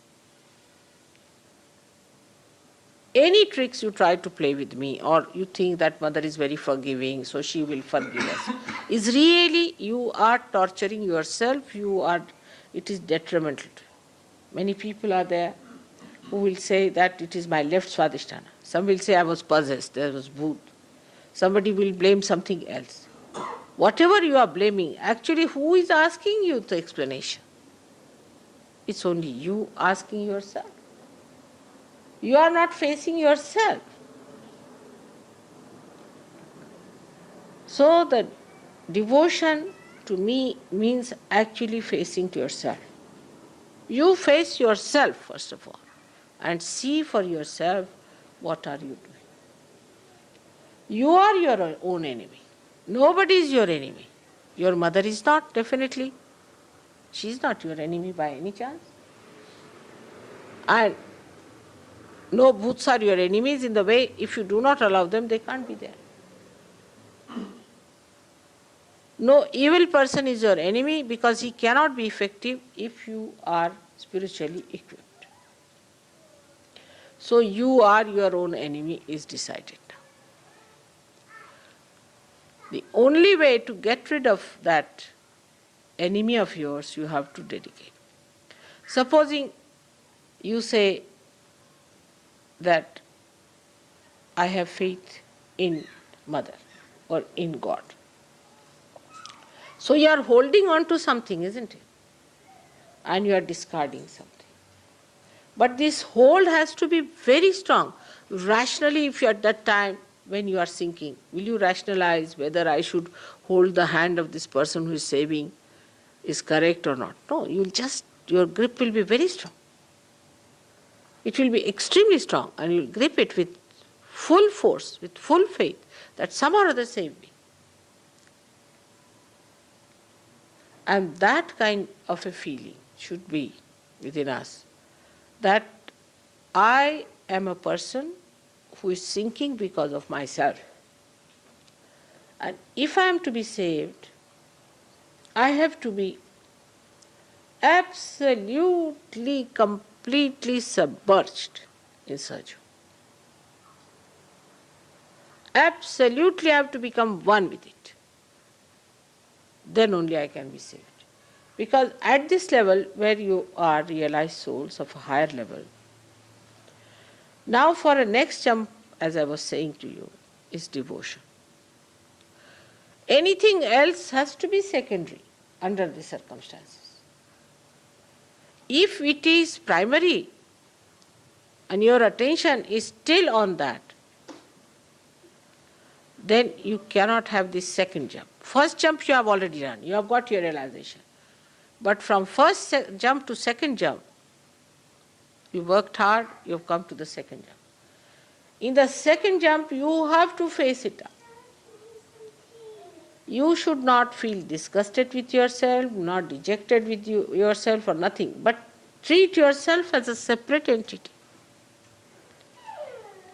Any tricks you try to play with me, or you think that mother is very forgiving, so she will forgive us, is really you are torturing yourself, it is detrimental to you. Many people are there who will say that it is my left swadhisthana. Some will say I was possessed, there was bhoot. Somebody will blame something else. Whatever you are blaming, actually who is asking you the explanation? It's only you asking yourself. You are not facing yourself. So the devotion to me means actually facing to yourself. You face yourself first of all and see for yourself what are you doing. You are your own enemy. Nobody is your enemy. Your mother is not, definitely. She is not your enemy by any chance. And no bhoots are your enemies in the way, if you do not allow them, they can't be there. No evil person is your enemy because he cannot be effective if you are spiritually equipped. So you are your own enemy is decided. The only way to get rid of that enemy of yours, you have to dedicate. Supposing you say that I have faith in Mother or in God. So you are holding on to something, isn't it? And you are discarding something. But this hold has to be very strong. Rationally, if you are at that time when you are sinking, will you rationalize whether I should hold the hand of this person who is saving is correct or not? No, your grip will be very strong. It will be extremely strong, and you will grip it with full force, with full faith that some or other save me. And that kind of a feeling should be within us, that I am a person who is sinking because of myself. And if I am to be saved, I have to be absolutely, completely submerged in Sajo. Absolutely, I have to become one with it. Then only I can be saved. Because at this level, where you are realized souls of a higher level, now for a next jump, as I was saying to you, is devotion. Anything else has to be secondary under the circumstances. If it is primary and your attention is still on that, then you cannot have this second jump. First jump you have already done, you have got your realization. But from first jump to second jump, you worked hard, you have come to the second jump. In the second jump, you have to face it up. You should not feel disgusted with yourself, not dejected with yourself or nothing, but treat yourself as a separate entity.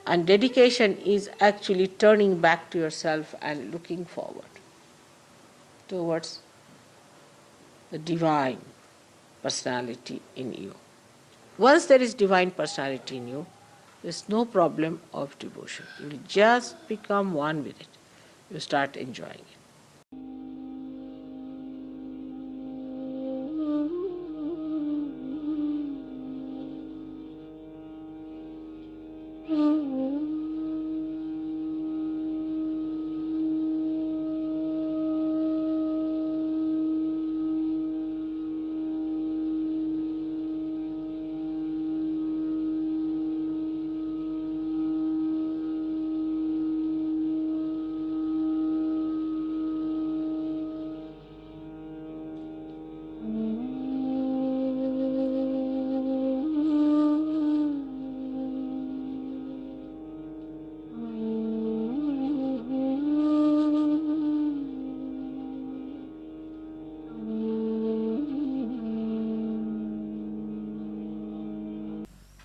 And dedication is actually turning back to yourself and looking forward towards the divine personality in you. Once there is divine personality in you, there is no problem of devotion. You will just become one with it. You start enjoying it.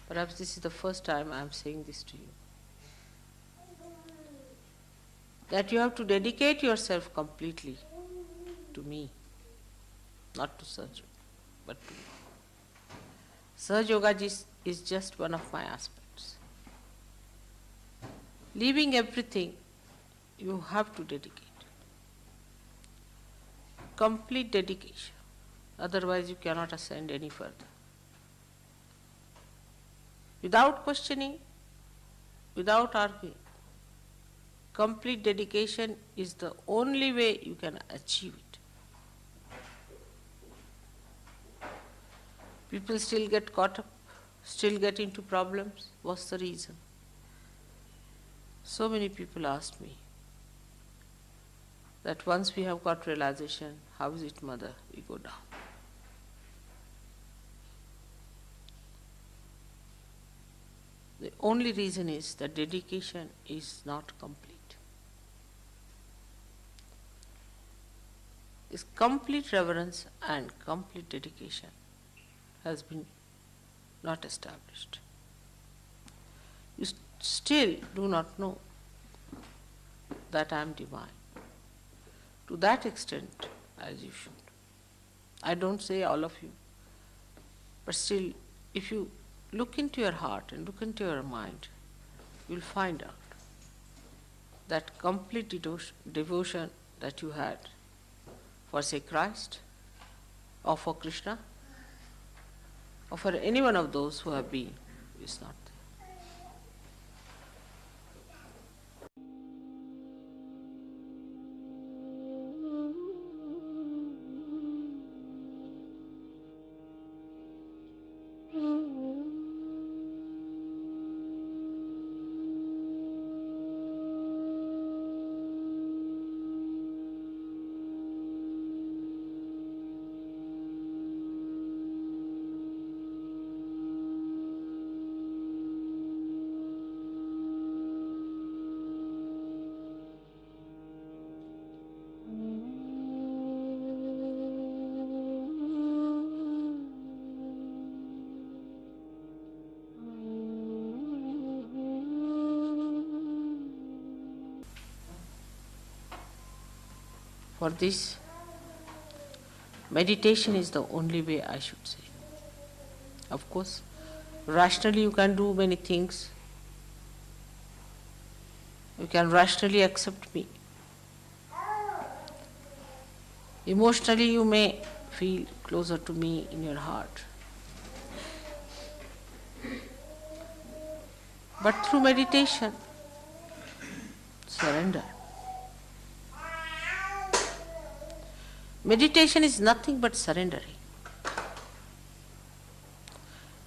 Perhaps this is the first time I am saying this to you. That you have to dedicate yourself completely to me, not to Saj Yoga, but to me. Saj Yoga is just one of my aspects. Leaving everything, you have to dedicate. Complete dedication. Otherwise, you cannot ascend any further. Without questioning, without arguing. Complete dedication is the only way you can achieve it. People still get caught up, still get into problems. What's the reason? So many people ask me that once we have got realization, how is it, Mother, we go down? The only reason is that dedication is not complete. is complete reverence and complete dedication has been not established. You still do not know that I am divine to that extent as you should. I don't say all of you, but still, if you look into your heart and look into your mind, you will find out that complete devotion that you had for, say, Christ, or for Krishna, or for any one of those who have been, is not there. For this, meditation is the only way, I should say. Of course, rationally you can do many things. You can rationally accept me. Emotionally you may feel closer to me in your heart. But through meditation, surrender. Meditation is nothing but surrendering.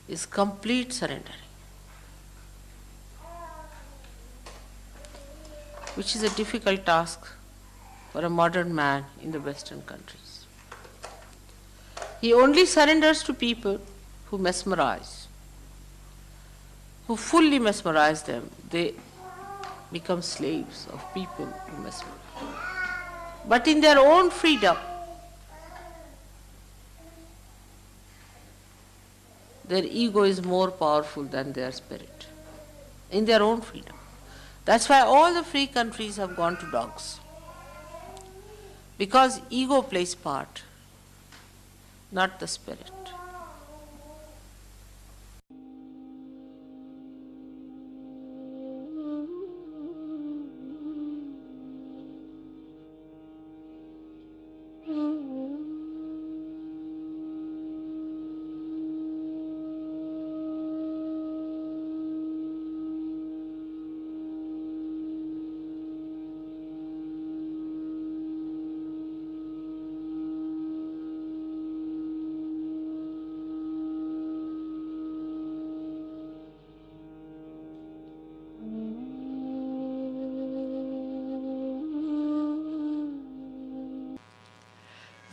Is complete surrendering, which is a difficult task for a modern man in the Western countries. He only surrenders to people who mesmerize, who fully mesmerize them. They become slaves of people who mesmerize. But in their own freedom, their ego is more powerful than their spirit. In their own freedom. That's why all the free countries have gone to dogs. Because ego plays part, not the spirit.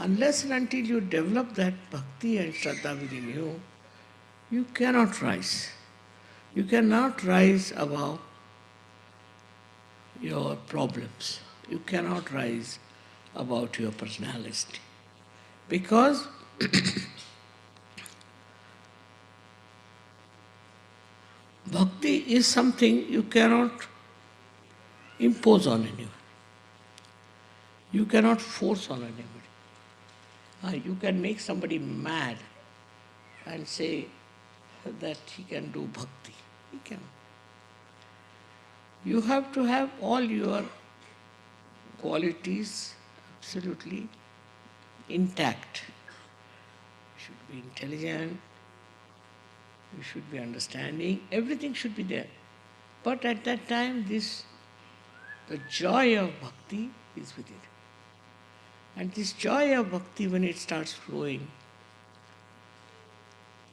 Unless and until you develop that bhakti and shraddha within you, you cannot rise. You cannot rise above your problems. You cannot rise about your personality. Because bhakti is something you cannot impose on anyone. You cannot force on anybody. You can make somebody mad and say that he can do bhakti. He cannot. You have to have all your qualities absolutely intact. You should be intelligent, you should be understanding, everything should be there. But at that time, the joy of bhakti is within. And this joy of bhakti, when it starts flowing,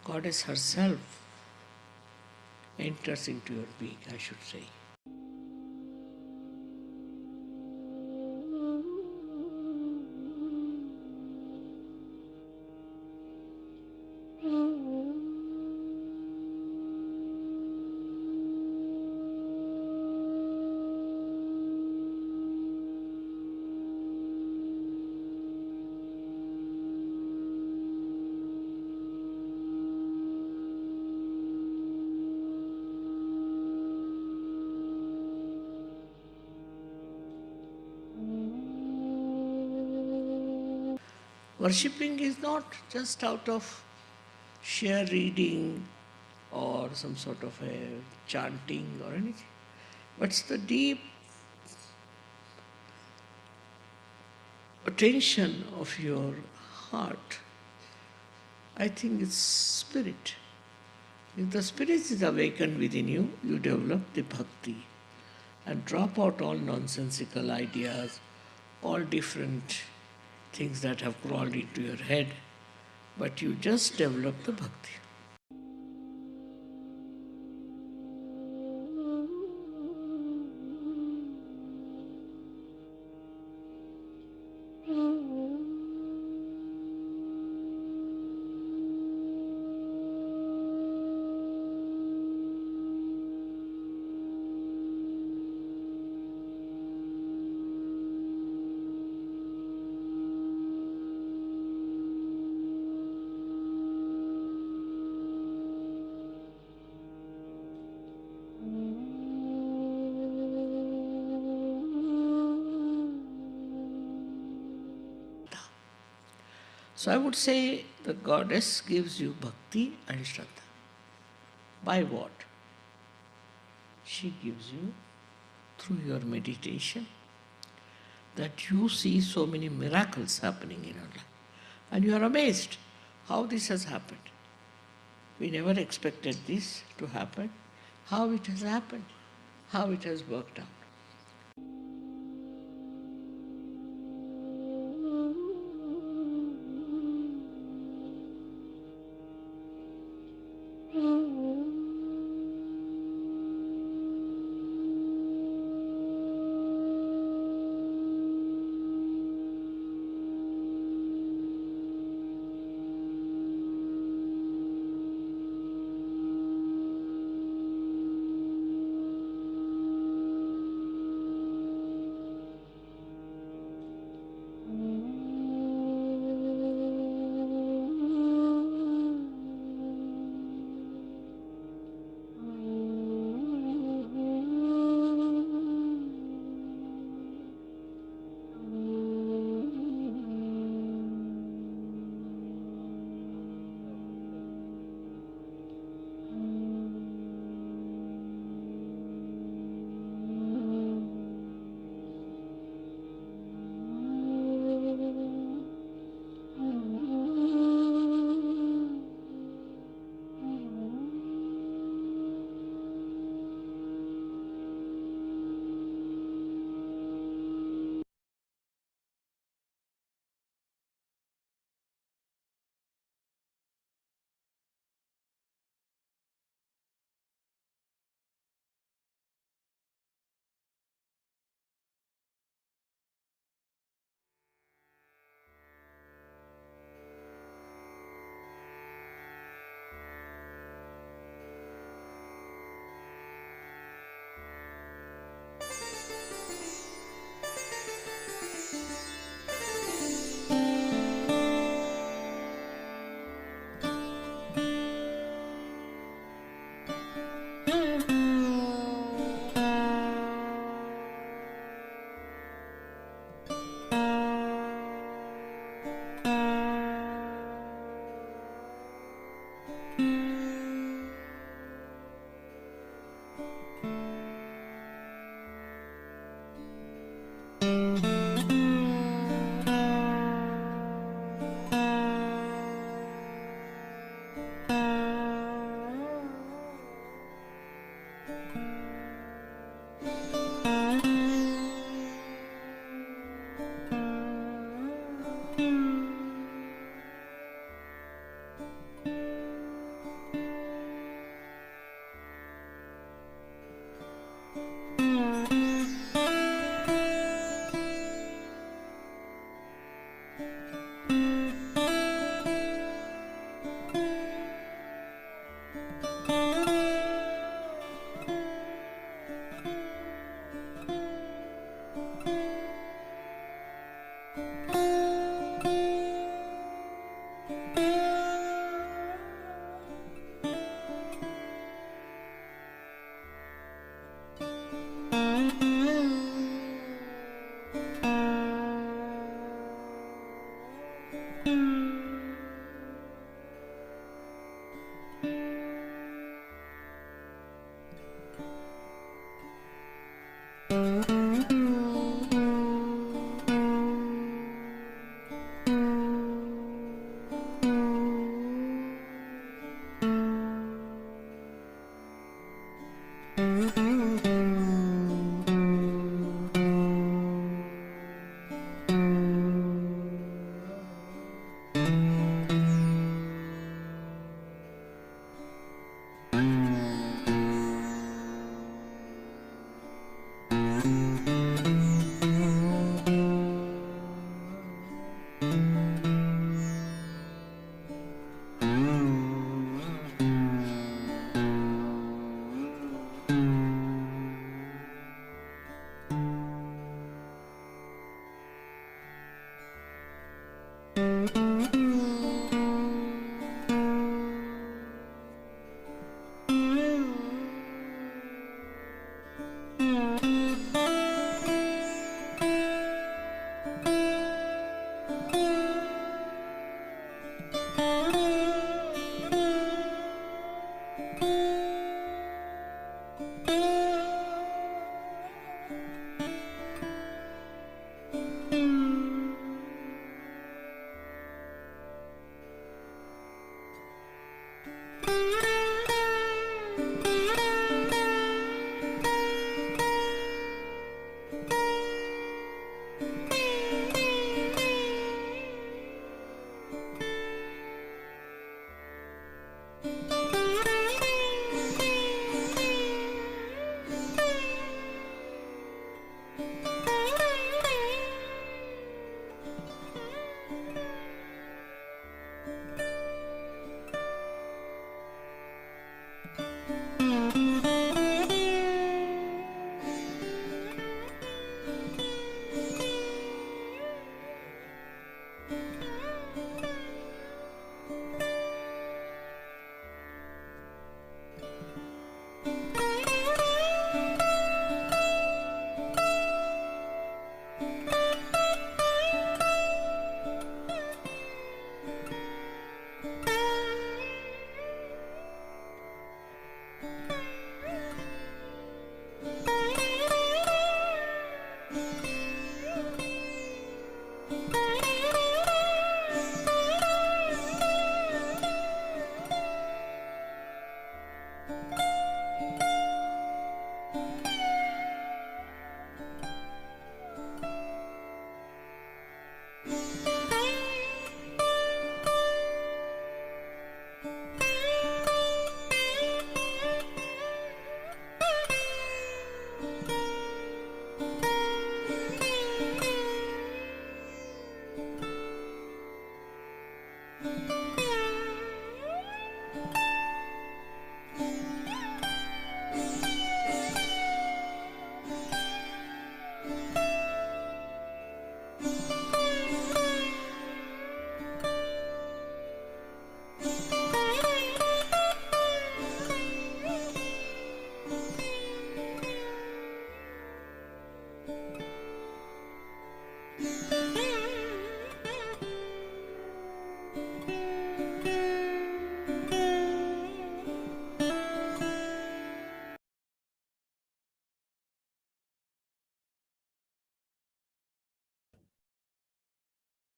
Goddess herself enters into your being, I should say. Worshipping is not just out of sheer reading or some sort of a chanting or anything, but it's the deep attention of your heart. I think it's spirit. If the spirit is awakened within you, you develop the bhakti and drop out all nonsensical ideas, all different things that have crawled into your head, but you just develop the bhakti. So I would say the goddess gives you bhakti and shraddha. By what? She gives you through your meditation, that you see so many miracles happening in your life. And you are amazed how this has happened. We never expected this to happen. How it has happened, how it has worked out.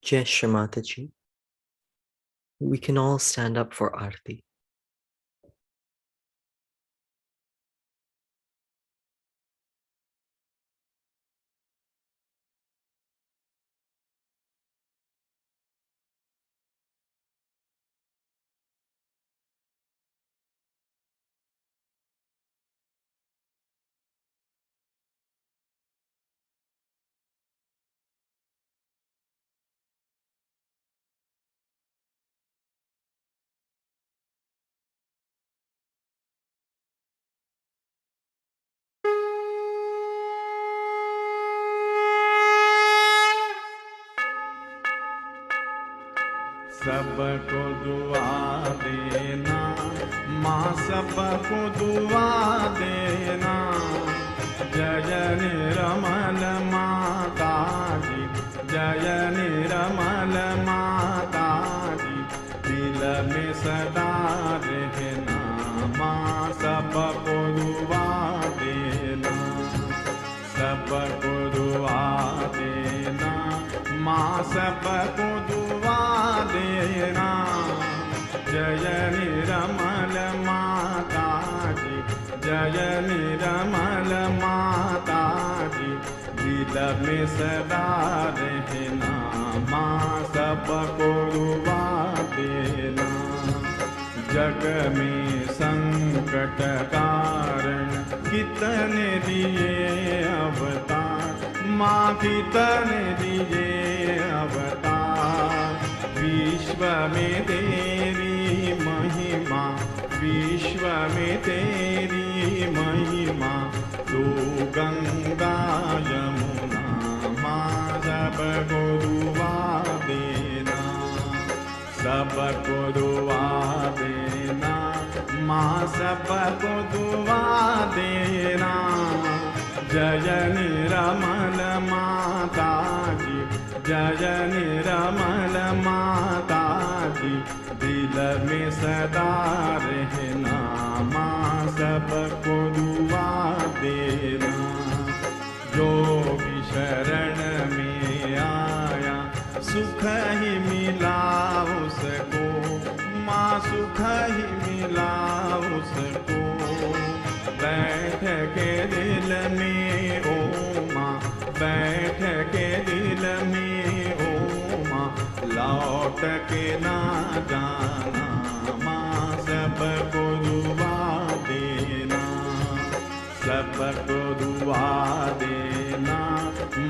Jai Shri Mataji. We can all stand up for Aarti. सबको दुआ देना, माँ सबको दुआ देना। जय निर्मल माता जी, जय निर्मल माता जी। दिल में सदा रहना, माँ सबको दुआ देना। सबको दुआ देना, माँ सबको दुआ देना। जय निर्मल माता जी, जय निर्मल माता जी। दिल में सदा रहना, माँ सबको दुआ देना। जग में संकट कारण कितने दिए अवतार, माँ कितने दिए अवतार। विश्व में तेरी महिमा, विश्व में तेरी महिमा। तू गंगा यमुना, माँ सबको दुआ देना। सबको दुआ देना, माँ सबको दुआ देना। जय निर्मल माता जी, जय निर्मल माता जी। दिल में सदा रहना, माँ सबको दुआ देना। जो भी शरण में आया, सुख ही मिला उसको, माँ सुख ही मिला उसको। बैठ के दिल में ओ माँ, बैठ के दिल में ओ माँ। लौट के ना जाना, माँ सब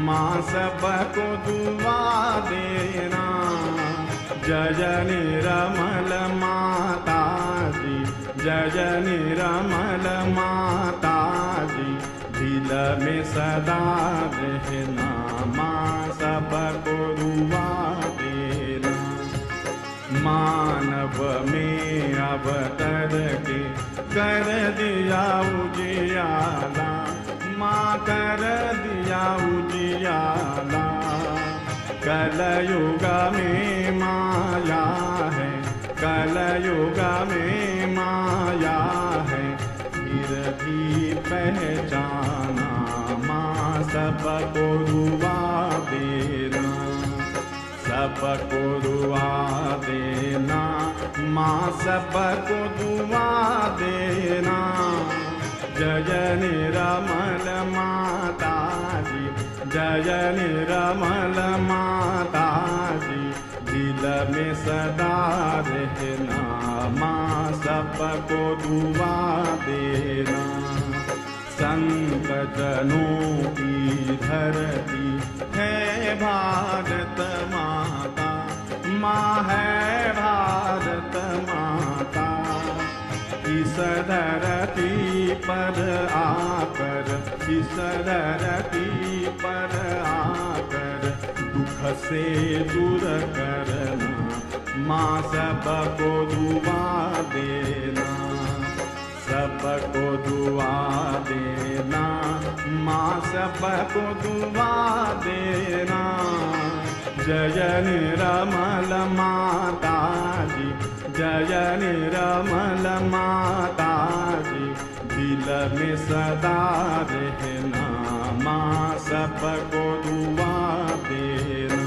माँ सबको दुआ देना। जय निरमल माता जी, जय निरमल माता जी, दिल में सदा रहना माँ सबको दुआ देना। मानव में अवतर के कर दिया उजियाला, माँ कर दिया उजियाला। कलयुग में माया है, कलयुग में माया है, फिर भी पहचाना माँ सबको दुआ देना। सबको दुआ देना माँ सबको दुआ देना। जय निरमल माता जी, जय निरमल माता जी, दिल में सदा रहना माँ सबको दुआ देना। संत जनों की धरती है भारत माता, माँ है भारत माता। इस धरती पर आकर, इस धरती पर आकर दुख से दूर करना माँ सबको दुआ देना। सबको दुआ देना माँ सबको दुआ देना। जय निरमल माता जी, जय निरमल माता जी, दिल में सदा रहना माँ सबको दुआ देना।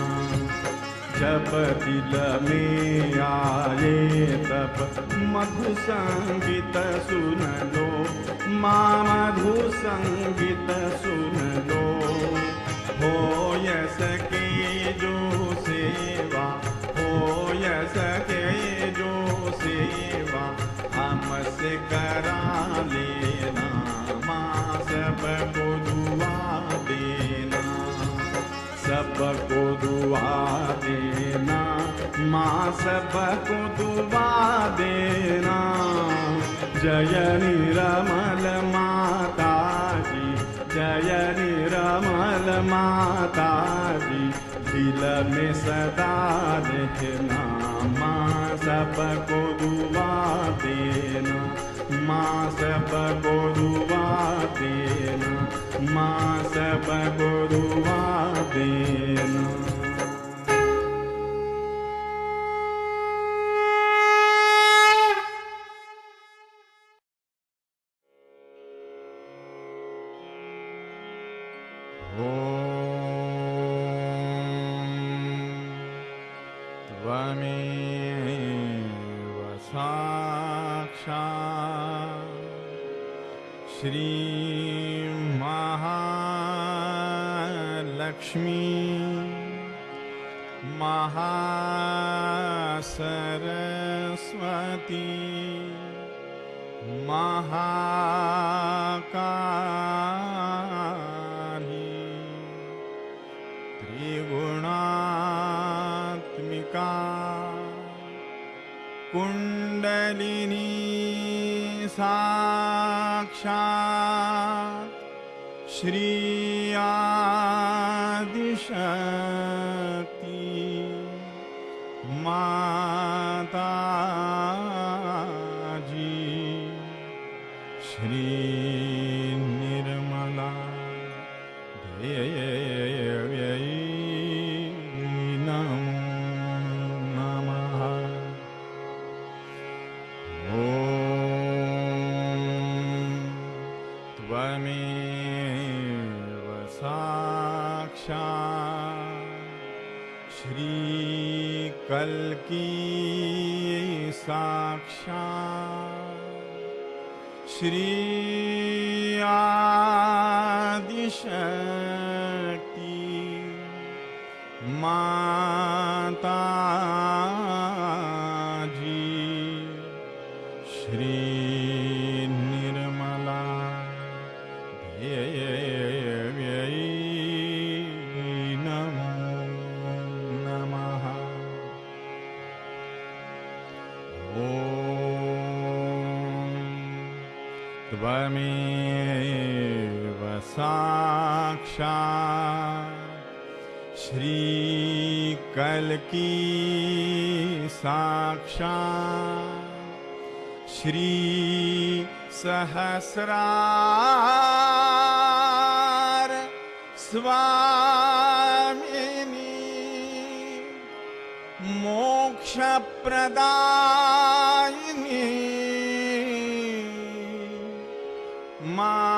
जब दिल में आए तब मधु संगीत सुन लो माँ, मधु संगीत सुन लो। हो यस के जो सेवा, हो यस के जो सेवा, हमसे करा लेना माँ सबको दुआ देना। सबको दुआ देना माँ सबको दुआ देना। जय निरमल माता जी, जय निरमल माता जी, दिल में सदा रहना माँ सबको दुआ देना। माँ सबको दुआ देना, माँ सबको दुआ देना। त्वमेव साक्षात् श्री महालक्ष्मी महासरस्वती महाकाली त्रिगुणात्मिका कुंडलिनी साक्षात् श्री आदिशक्ति माता जी श्री निर्मला देव्यै नमो नमः। ॐ त्वमेव साक्षात् श्रीकल्की साक्षात् श्री आदिशक्ति माता जी श्री निर्मला देव्यै त्वमेव साक्षात् श्रीकल्की साक्षात् श्री सहस्रार स्वामिनी मोक्षप्रदायिनी माताजी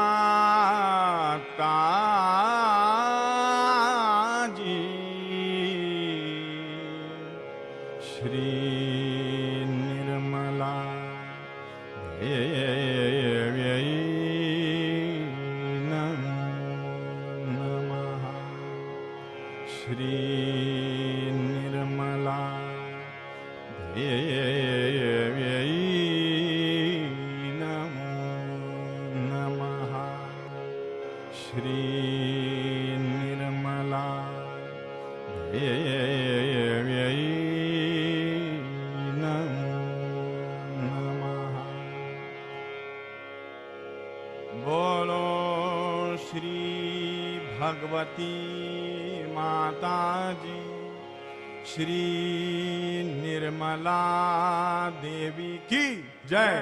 श्री निर्मला देव्यै नमो नमः। श्री निर्मला देव्यै नमो नमः। श्री निर्मला देव्यै नमो नमः। बोलो श्री भगवती माता जी श्री निर्मला देवी की जय।